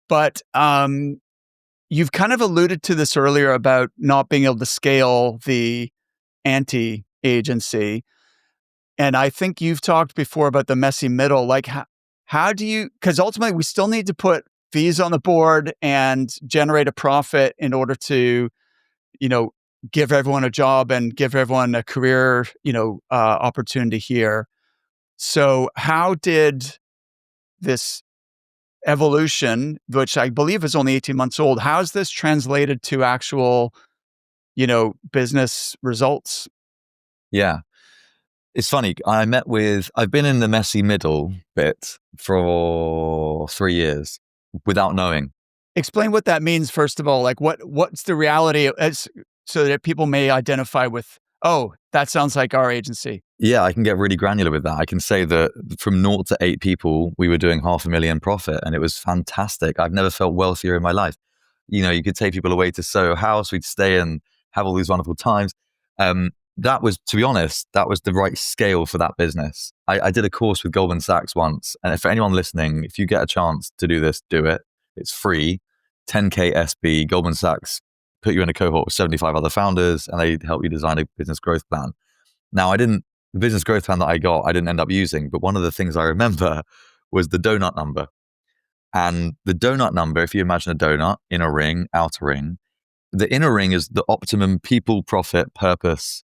But you've kind of alluded to this earlier about not being able to scale the anti-agency. And I think you've talked before about the messy middle. Like, how do you, because ultimately we still need to put fees on the board and generate a profit in order to, give everyone a job and give everyone a career, opportunity here. So how did this evolution, which I believe is only 18 months old, how's this translated to actual, business results? Yeah. It's funny. I've been in the messy middle bit for 3 years without knowing. Explain what that means, first of all. Like, what's the reality as so that people may identify with, oh, that sounds like our agency. Yeah, I can get really granular with that. I can say that from 0 to 8 people, we were doing 500,000 profit, and it was fantastic. I've never felt wealthier in my life. You could take people away to Soho House, we'd stay and have all these wonderful times. That was, to be honest, that was the right scale for that business. I did a course with Goldman Sachs once, and for anyone listening, if you get a chance to do this, do it. It's free. 10K SB, Goldman Sachs put you in a cohort with 75 other founders, and they help you design a business growth plan. Now, the business growth plan that I got, I didn't end up using, but one of the things I remember was the donut number. And the donut number, if you imagine a donut, inner ring, outer ring, the inner ring is the optimum people, profit, purpose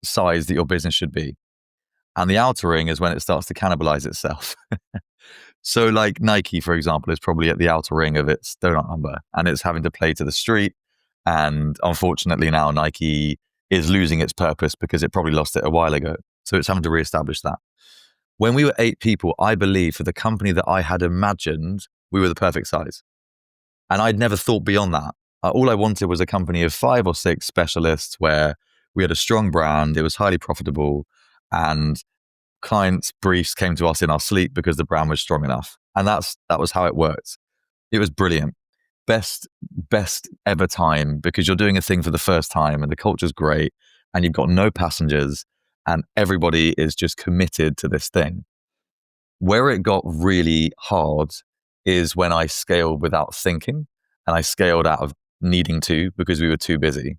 size that your business should be. And the outer ring is when it starts to cannibalize itself. So like Nike, for example, is probably at the outer ring of its donut number, and it's having to play to the street. And unfortunately now Nike is losing its purpose because it probably lost it a while ago. So it's having to reestablish that. When we were 8 people, I believe for the company that I had imagined, we were the perfect size. And I'd never thought beyond that. All I wanted was a company of 5 or 6 specialists where we had a strong brand, it was highly profitable, and clients' briefs came to us in our sleep because the brand was strong enough. And that was how it worked. It was brilliant. Best ever time, because you're doing a thing for the first time and the culture's great and you've got no passengers and everybody is just committed to this thing. Where it got really hard is when I scaled without thinking, and I scaled out of needing to because we were too busy.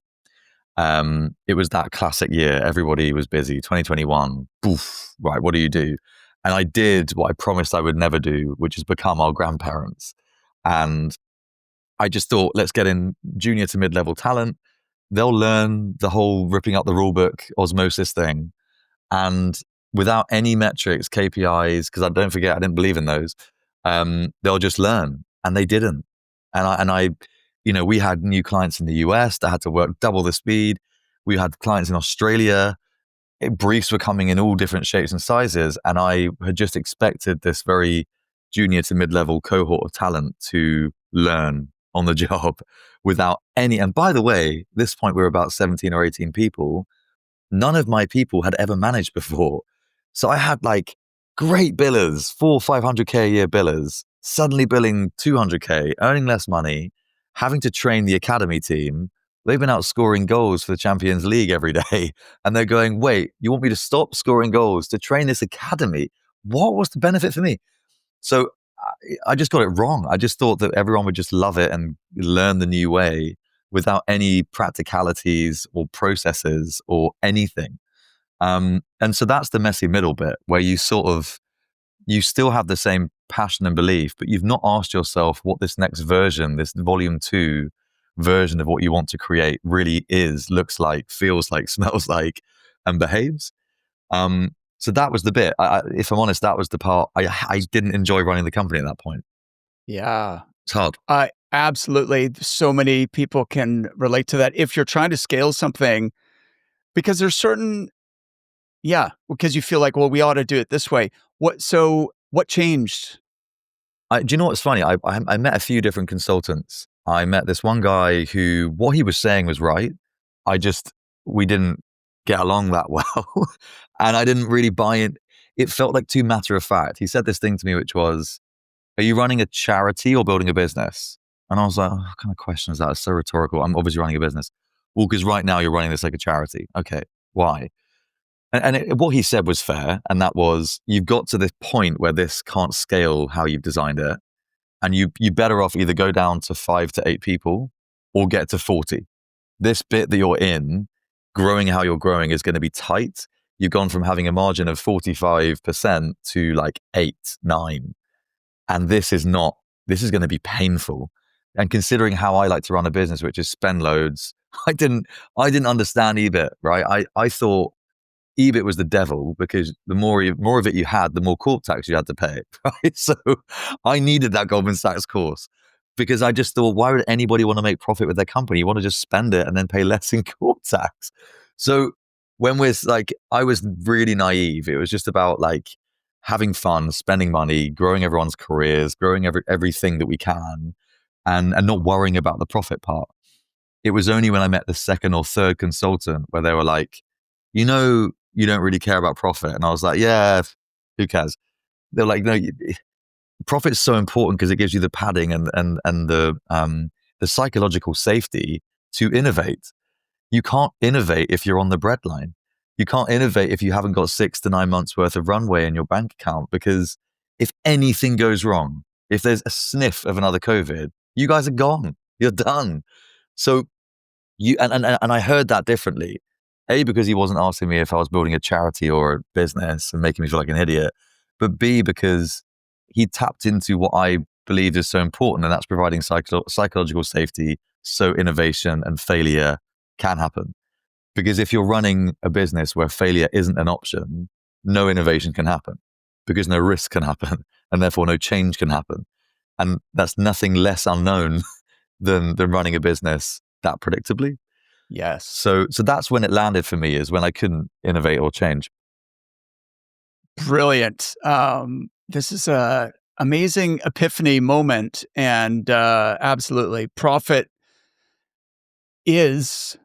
It was that classic year. Everybody was busy. 2021, poof, right, what do you do? And I did what I promised I would never do, which is become our grandparents. And I just thought, let's get in junior to mid-level talent. They'll learn the whole ripping up the rule book osmosis thing. And without any metrics, KPIs, because I don't forget, I didn't believe in those, they'll just learn. And they didn't. We had new clients in the US that had to work double the speed. We had clients in Australia. Briefs were coming in all different shapes and sizes. And I had just expected this very junior to mid-level cohort of talent to learn on the job without any. And by the way, at this point, we were about 17 or 18 people. None of my people had ever managed before. So I had like great billers, 400-500K a year billers, suddenly billing 200K, earning less money, having to train the academy team. They've been out scoring goals for the Champions League every day. And they're going, wait, you want me to stop scoring goals to train this academy? What was the benefit for me? So I just got it wrong. I just thought that everyone would just love it and learn the new way without any practicalities or processes or anything. And so that's the messy middle bit where you still have the same passion and belief, but you've not asked yourself what this next version, this volume 2 version of what you want to create really is, looks like, feels like, smells like, and behaves. So that was the bit. If I'm honest, that was the part I didn't enjoy running the company at that point. Yeah. It's hard. Absolutely. So many people can relate to that. If you're trying to scale something, because there's because you feel like, well, we ought to do it this way. What changed? Do you know what's funny? I met a few different consultants. I met this one guy who, what he was saying was right. We didn't get along that well. And I didn't really buy it. It felt like too matter of fact. He said this thing to me, which was, are you running a charity or building a business? And I was like, what kind of question is that? It's so rhetorical. I'm obviously running a business. Well, because right now you're running this like a charity. Okay, why? What he said was fair. And that was, you've got to this point where this can't scale how you've designed it. And you better off either go down to 5 to 8 people or get to 40. This bit that you're in, growing how you're growing, is going to be tight. You've gone from having a margin of 45% to like 8, 9. And this is going to be painful. And considering how I like to run a business, which is spend loads, I didn't understand EBIT, right? I thought EBIT was the devil because the more of it you had, the more corp tax you had to pay, right? So I needed that Goldman Sachs course because I just thought, why would anybody want to make profit with their company? You want to just spend it and then pay less in corp tax. So when we're like, I was really naive. It was just about like having fun, spending money, growing everyone's careers, growing everything that we can, and not worrying about the profit part. It was only when I met the second or third consultant where they were like, you don't really care about profit. And I was like, yeah, who cares? They're like, no, profit's so important because it gives you the padding and the psychological safety to innovate. You can't innovate if you're on the breadline. You can't innovate if you haven't got 6 to 9 months worth of runway in your bank account, because if anything goes wrong, if there's a sniff of another COVID, you guys are gone. You're done. So and I heard that differently. A, because he wasn't asking me if I was building a charity or a business and making me feel like an idiot, but B, because he tapped into what I believe is so important, and that's providing psychological safety so innovation and failure can happen. Because if you're running a business where failure isn't an option, no innovation can happen because no risk can happen and therefore no change can happen. And that's nothing less unknown than running a business that predictably. Yes. So that's when it landed for me, is when I couldn't innovate or change. Brilliant. This is a amazing epiphany moment, and absolutely, profit is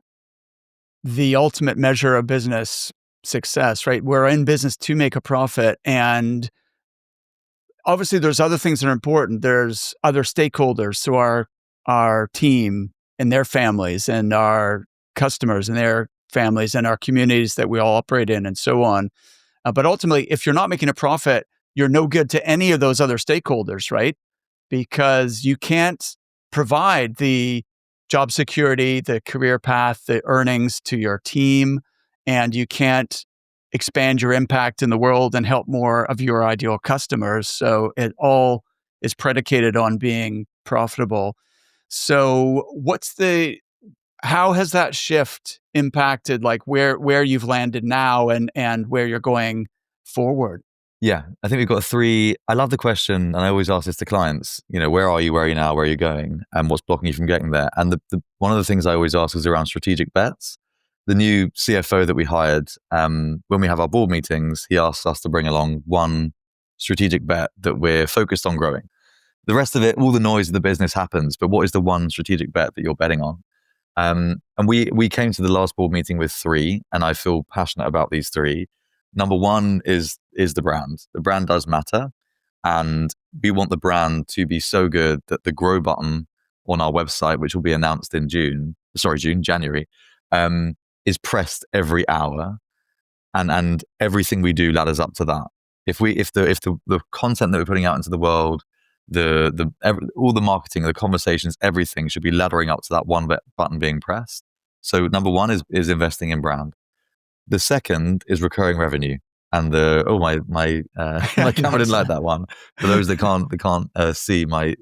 the ultimate measure of business success, right? We're in business to make a profit, and obviously there's other things that are important. There's other stakeholders, so our team and their families, and our customers and their families, and our communities that we all operate in, and so on. But ultimately, if you're not making a profit, you're no good to any of those other stakeholders, right? Because you can't provide the job security, the career path, the earnings to your team, and you can't expand your impact in the world and help more of your ideal customers. So it all is predicated on being profitable. So how has that shift impacted like where you've landed now and where you're going forward? Yeah, I think we've got three. I love the question, and I always ask this to clients. Where are you? Where are you now? Where are you going? And what's blocking you from getting there? And the one of the things I always ask is around strategic bets. The new CFO that we hired, when we have our board meetings, he asks us to bring along one strategic bet that we're focused on growing. The rest of it, all the noise of the business happens, but what is the one strategic bet that you're betting on? And we came to the last board meeting with three, and I feel passionate about these three. Number one is the brand. The brand does matter, and we want the brand to be so good that the grow button on our website, which will be announced in January, is pressed every hour, and everything we do ladders up to that. If the content that we're putting out into the world, all the marketing, the conversations, everything should be laddering up to that one button being pressed. So number one is investing in brand. The second is recurring revenue. And my camera didn't like that one. For those that can't see, my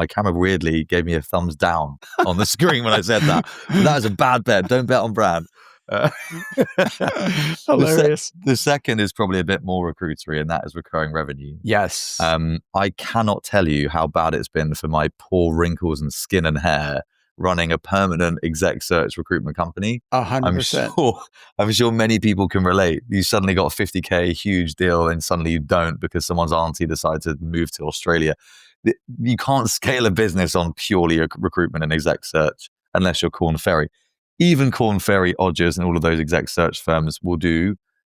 camera weirdly gave me a thumbs down on the screen when I said that. So that is a bad bet. Don't bet on brand. Hilarious. The second is probably a bit more recruitery, and that is recurring revenue. Yes. I cannot tell you how bad it's been for my poor wrinkles and skin and hair running a permanent exec search recruitment company. 100%. I'm sure many people can relate. You suddenly got a 50K huge deal, and suddenly you don't because someone's auntie decided to move to Australia. You can't scale a business on purely recruitment and exec search unless you're Korn Ferry. Even Korn Ferry, Odgers, and all of those exec search firms will do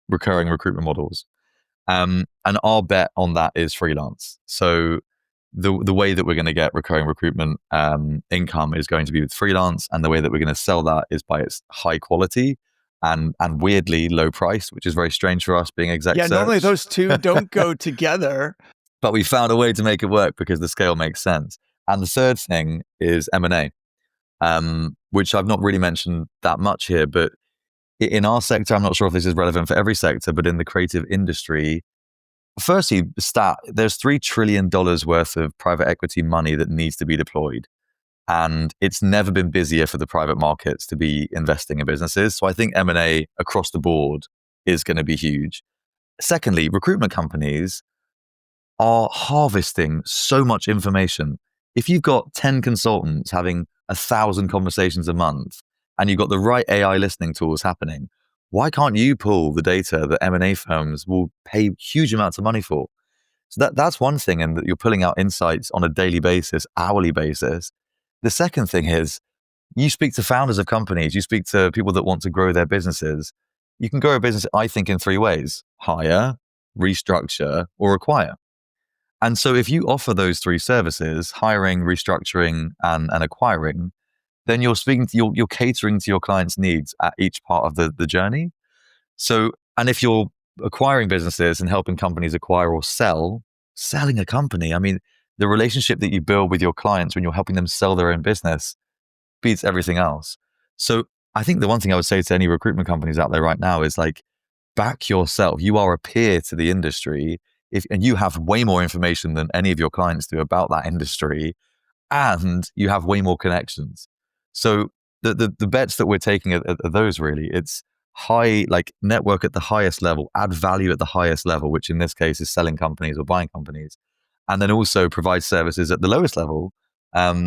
recurring recruitment models. And our bet on that is freelance. So the way that we're going to get recurring recruitment income is going to be with freelance, and the way that we're going to sell that is by its high quality and weirdly low price, which is very strange for us being exec search. Normally those two don't go together. But we found a way to make it work because the scale makes sense. And the third thing is M&A, which I've not really mentioned that much here, but in our sector, I'm not sure if this is relevant for every sector, but in the creative industry, firstly, there's $3 trillion worth of private equity money that needs to be deployed. And it's never been busier for the private markets to be investing in businesses. So I think M&A across the board is going to be huge. Secondly, recruitment companies are harvesting so much information. If you've got 10 consultants having 1,000 conversations a month and you've got the right AI listening tools happening, why can't you pull the data that M&A firms will pay huge amounts of money for? So that's one thing, and that you're pulling out insights on a daily basis, hourly basis. The second thing is you speak to founders of companies, you speak to people that want to grow their businesses. You can grow a business, I think, in three ways: hire, restructure, or acquire. And so if you offer those three services, hiring, restructuring, and acquiring, then you're speaking to, you're catering to your clients' needs at each part of the journey. So, and if you're acquiring businesses and helping companies acquire or sell, selling a company, I mean, the relationship that you build with your clients when you're helping them sell their own business beats everything else. So I think the one thing I would say to any recruitment companies out there right now is like, back yourself. You are a peer to the industry, and you have way more information than any of your clients do about that industry, and you have way more connections. So the bets that we're taking are those really. It's high, like network at the highest level, add value at the highest level, which in this case is selling companies or buying companies, and then also provide services at the lowest level,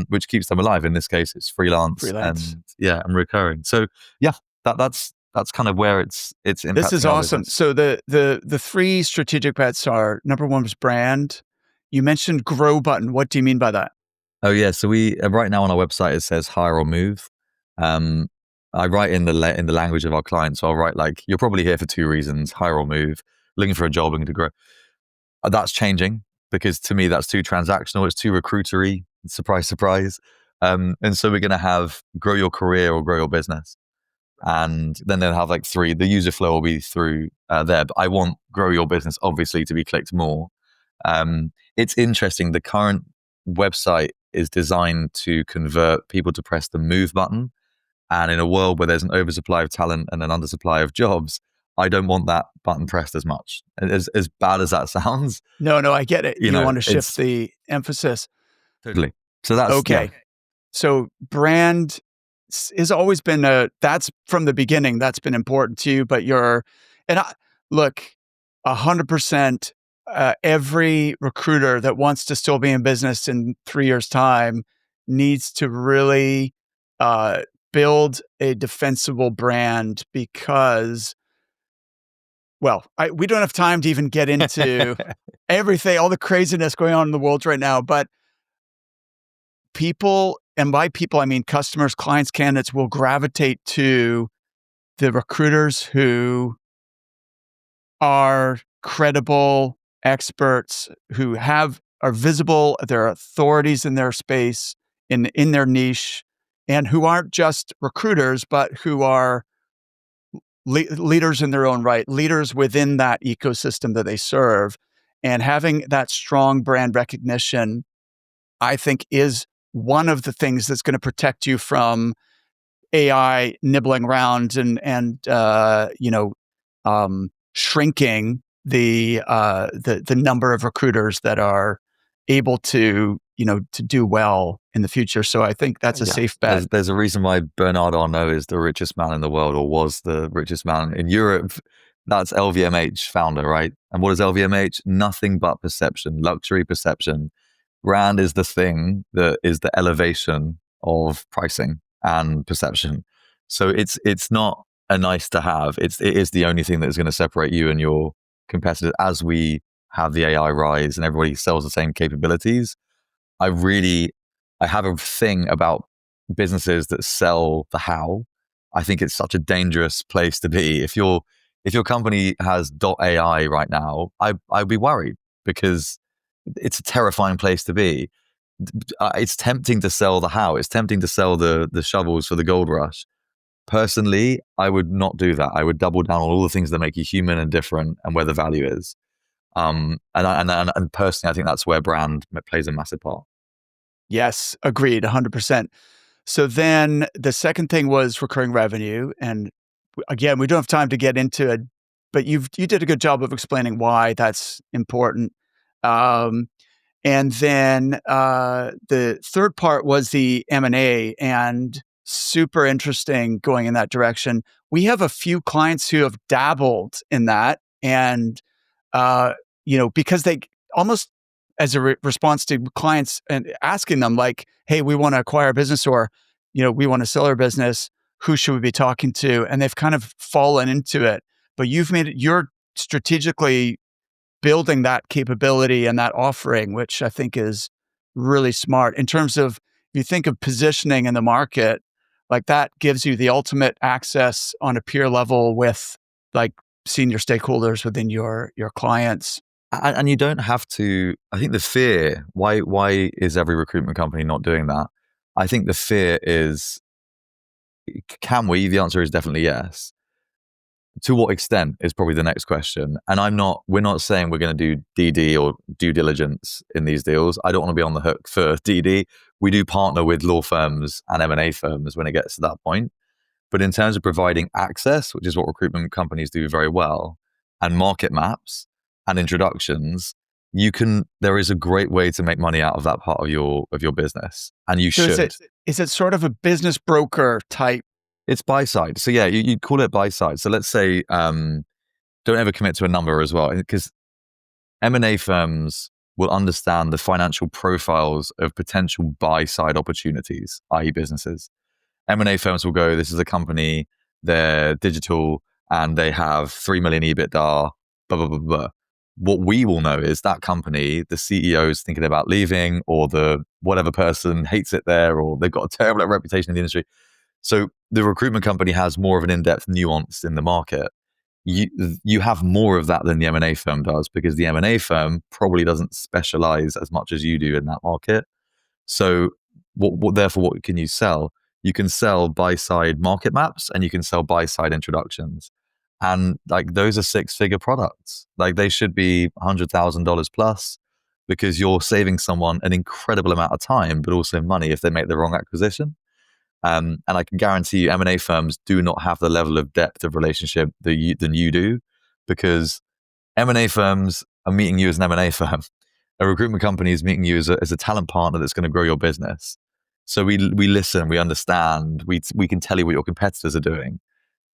which keeps them alive. In this case, it's freelance. And recurring. So yeah, that's kind of where it's This is impacting our awesome. business. So the three strategic bets are: number one was brand. You mentioned grow button. What do you mean by that? Oh yeah, so we right now on our website it says hire or move. Um, I write in the language of our clients, so I'll write like, you're probably here for two reasons: hire or move, looking for a job, looking to grow. That's changing, because to me that's too transactional, it's too recruitery. Surprise, surprise. And so we're going to have grow your career or grow your business, and then they'll have like three. The user flow will be through there, but I want grow your business obviously to be clicked more. It's interesting. The current website is designed to convert people to press the move button. And in a world where there's an oversupply of talent and an undersupply of jobs, I don't want that button pressed as much. As bad as that sounds, No, I get it. you You know, want to shift it's the emphasis. totally. So that's, yeah, Okay. So brand has always been that's from the beginning, that's been important to you, but and I look, 100%, every recruiter that wants to still be in business in 3 years' time needs to really, uh, build a defensible brand because, well, we don't have time to even get into everything, all the craziness going on in the world right now, but people, and by people, I mean customers, clients, candidates, will gravitate to the recruiters who are credible experts, who are visible, they're authorities in their space, in their niche, and who aren't just recruiters, but who are leaders in their own right, leaders within that ecosystem that they serve. And having that strong brand recognition, I think, is one of the things that's going to protect you from AI nibbling around and shrinking the number of recruiters that are able to do well in the future. So I think that's a yeah. safe bet. There's a reason why Bernard Arnault is the richest man in the world, or was the richest man in Europe. That's LVMH founder, right? And what is LVMH? Nothing but perception, luxury perception. Brand is the thing that is the elevation of pricing and perception. So it's not a nice to have. It is the only thing that is going to separate you and your competitors. As we have the AI rise and everybody sells the same capabilities, I have a thing about businesses that sell the how. I think it's such a dangerous place to be. If your company has .ai right now, I'd be worried, because it's a terrifying place to be. It's tempting to sell the how. It's tempting to sell the shovels for the gold rush. Personally, I would not do that. I would double down on all the things that make you human and different, and where the value is. And personally, I think that's where brand plays a massive part. Yes, agreed, 100%. So then the second thing was recurring revenue. And again, we don't have time to get into it, but you did a good job of explaining why that's important. Um, And then the third part was the M&A, and super interesting going in that direction. We have a few clients who have dabbled in that, and because they almost as a response to clients and asking them like, "Hey, we want to acquire a business," or we want to sell our business. Who should we be talking to? And they've kind of fallen into it. But you're strategically building that capability and that offering, which I think is really smart in terms of, if you think of positioning in the market, like that gives you the ultimate access on a peer level with like senior stakeholders within your clients. And you don't have to. I think the fear, why is every recruitment company not doing that? I think the fear is, can we? The answer is definitely yes. To what extent is probably the next question. And we're not saying we're going to do DD or due diligence in these deals. I don't want to be on the hook for DD. We do partner with law firms and M&A firms when it gets to that point. But in terms of providing access, which is what recruitment companies do very well, and market maps and introductions, there is a great way to make money out of that part of your business. And you So should. Is it sort of a business broker type? It's buy side. So yeah, you call it buy side. So let's say, don't ever commit to a number as well, because M&A firms will understand the financial profiles of potential buy side opportunities, i.e. businesses. M&A firms will go, this is a company, they're digital and they have 3 million EBITDA, blah, blah, blah, blah. What we will know is that company, the CEO is thinking about leaving, or the whatever person hates it there, or they've got a terrible reputation in the industry. So the recruitment company has more of an in-depth nuance in the market. You have more of that than the M&A firm does, because the M&A firm probably doesn't specialize as much as you do in that market. So therefore, what can you sell? You can sell buy-side market maps, and you can sell buy-side introductions. And like, those are 6-figure products. Like, they should be $100,000 plus, because you're saving someone an incredible amount of time, but also money if they make the wrong acquisition. And I can guarantee you, M&A firms do not have the level of depth of relationship than you do, because M&A firms are meeting you as an M&A firm. A recruitment company is meeting you as a talent partner that's going to grow your business. So we listen, we understand, we can tell you what your competitors are doing.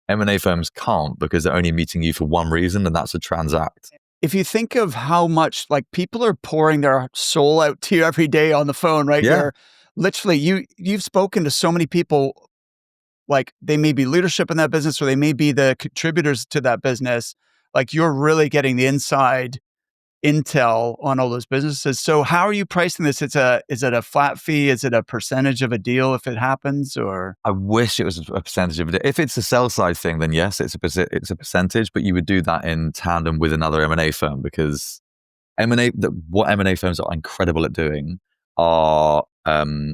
M&A firms can't, because they're only meeting you for one reason, and that's to transact. If you think of how much like people are pouring their soul out to you every day on the phone, right? Yeah. You're literally, you've spoken to so many people, like they may be leadership in that business, or they may be the contributors to that business. Like, you're really getting the inside intel on all those businesses. So how are you pricing this? Is it a flat fee? Is it a percentage of a deal if it happens? Or I wish it was a percentage of it. If it's a sell side thing, then yes, it's a percentage, but you would do that in tandem with another M&A firm, because what M&A firms are incredible at doing are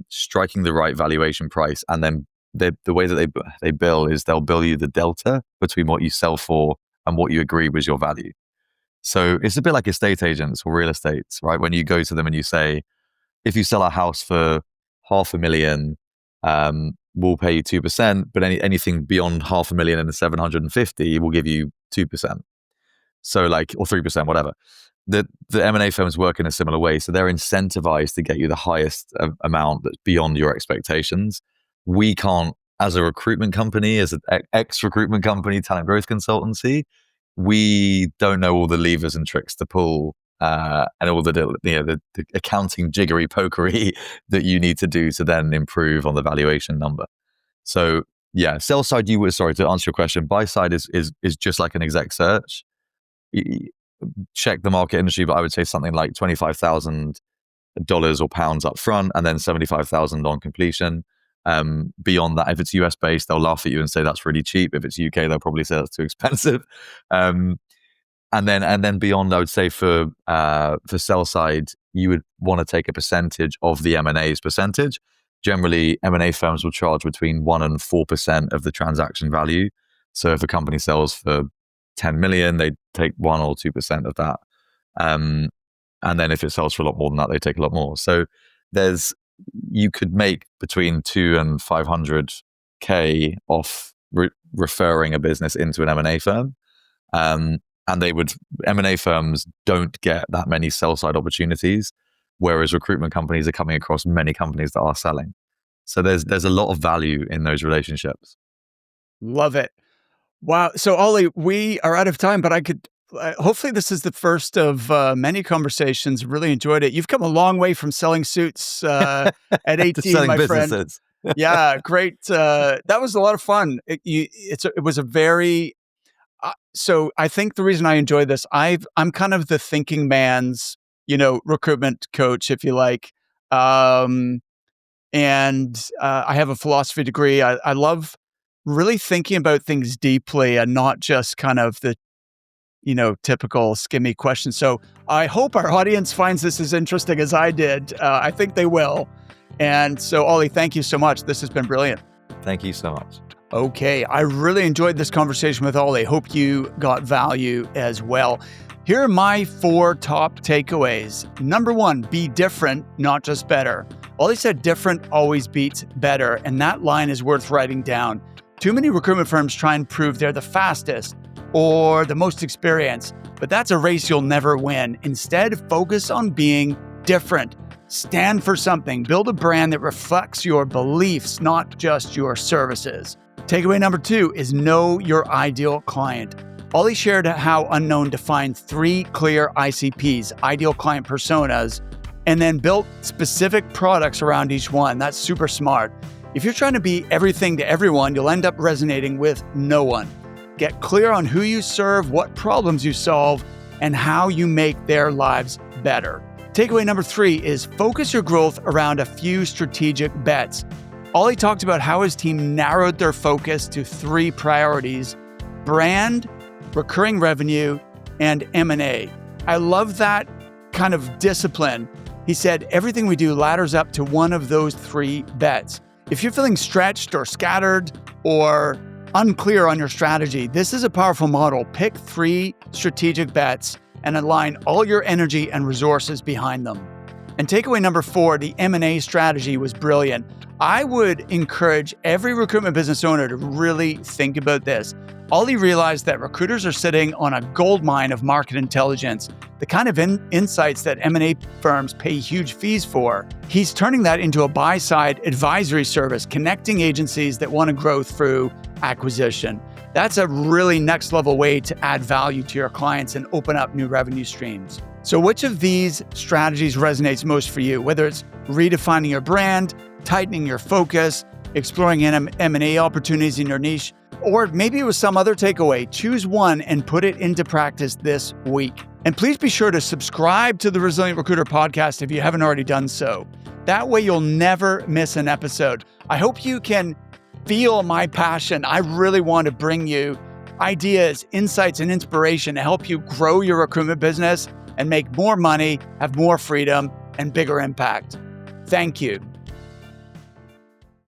striking the right valuation price, and then the way that they bill is they'll bill you the delta between what you sell for and what you agree was your value. So it's a bit like estate agents or real estate, right? When you go to them and you say, if you sell a house for $500,000, we'll pay you 2%, but anything beyond $500,000 and 750, we'll give you 2%. So like, or 3%, whatever. The M&A firms work in a similar way. So they're incentivized to get you the highest amount that's beyond your expectations. We can't, as a recruitment company, as an ex-recruitment company, talent growth consultancy, we don't know all the levers and tricks to pull, and all the accounting jiggery pokery that you need to do to then improve on the valuation number. So yeah, sell side, to answer your question, buy side is just like an exec search. Check the market industry, but I would say something like $25,000 or pounds up front, and then $75,000 on completion. Beyond that, if it's US based, they'll laugh at you and say that's really cheap. If it's UK, they'll probably say that's too expensive. And then beyond, I would say for sell side, you would want to take a percentage of the M&A's percentage. Generally, M&A firms will charge between 1% and 4% of the transaction value. So if a company sells for 10 million, they take 1 or 2% of that. And then if it sells for a lot more than that, they take a lot more. So you could make between 2 and 500K off referring a business into an M&A firm. And M&A firms don't get that many sell side opportunities. whereas recruitment companies are coming across many companies that are selling. So there's a lot of value in those relationships. Love it. Wow. So Ollie, we are out of time, but I could, hopefully this is the first of many conversations. Really enjoyed it. You've come a long way from selling suits at To 18, selling my friend. businesses. Yeah, great. That was a lot of fun. It was a very, so I think the reason I enjoy this, I'm kind of the thinking man's, recruitment coach, if you like. Um, and I have a philosophy degree. I love really thinking about things deeply and not just kind of the, typical skimmy questions. So I hope our audience finds this as interesting as I did. I think they will. And so, Ollie, thank you so much. This has been brilliant. Thank you so much. Okay, I really enjoyed this conversation with Ollie. Hope you got value as well. Here are my 4 top takeaways. Number 1, be different, not just better. Ollie said different always beats better, and that line is worth writing down. Too many recruitment firms try and prove they're the fastest or the most experienced, but that's a race you'll never win. Instead, focus on being different. Stand for something. Build a brand that reflects your beliefs, not just your services. Takeaway number 2 is know your ideal client. Ollie shared how Unknown defined 3 clear ICPs, ideal client personas, and then built specific products around each one. That's super smart. If you're trying to be everything to everyone, you'll end up resonating with no one. Get clear on who you serve, what problems you solve, and how you make their lives better. Takeaway number 3 is focus your growth around a few strategic bets. Ollie talked about how his team narrowed their focus to 3 priorities: brand, recurring revenue, and M&A. I love that kind of discipline. He said everything we do ladders up to one of those 3 bets. If you're feeling stretched or scattered or unclear on your strategy, this is a powerful model. Pick 3 strategic bets and align all your energy and resources behind them. And takeaway number 4, the M&A strategy was brilliant. I would encourage every recruitment business owner to really think about this. Ollie realized that recruiters are sitting on a goldmine of market intelligence, the kind of insights that M&A firms pay huge fees for. He's turning that into a buy-side advisory service, connecting agencies that want to grow through acquisition. That's a really next level way to add value to your clients and open up new revenue streams. So which of these strategies resonates most for you? Whether it's redefining your brand, tightening your focus, exploring M&A opportunities in your niche, or maybe it was some other takeaway, choose one and put it into practice this week. And please be sure to subscribe to the Resilient Recruiter podcast if you haven't already done so. That way you'll never miss an episode. I hope you can feel my passion. I really want to bring you ideas, insights, and inspiration to help you grow your recruitment business and make more money, have more freedom, and bigger impact. Thank you.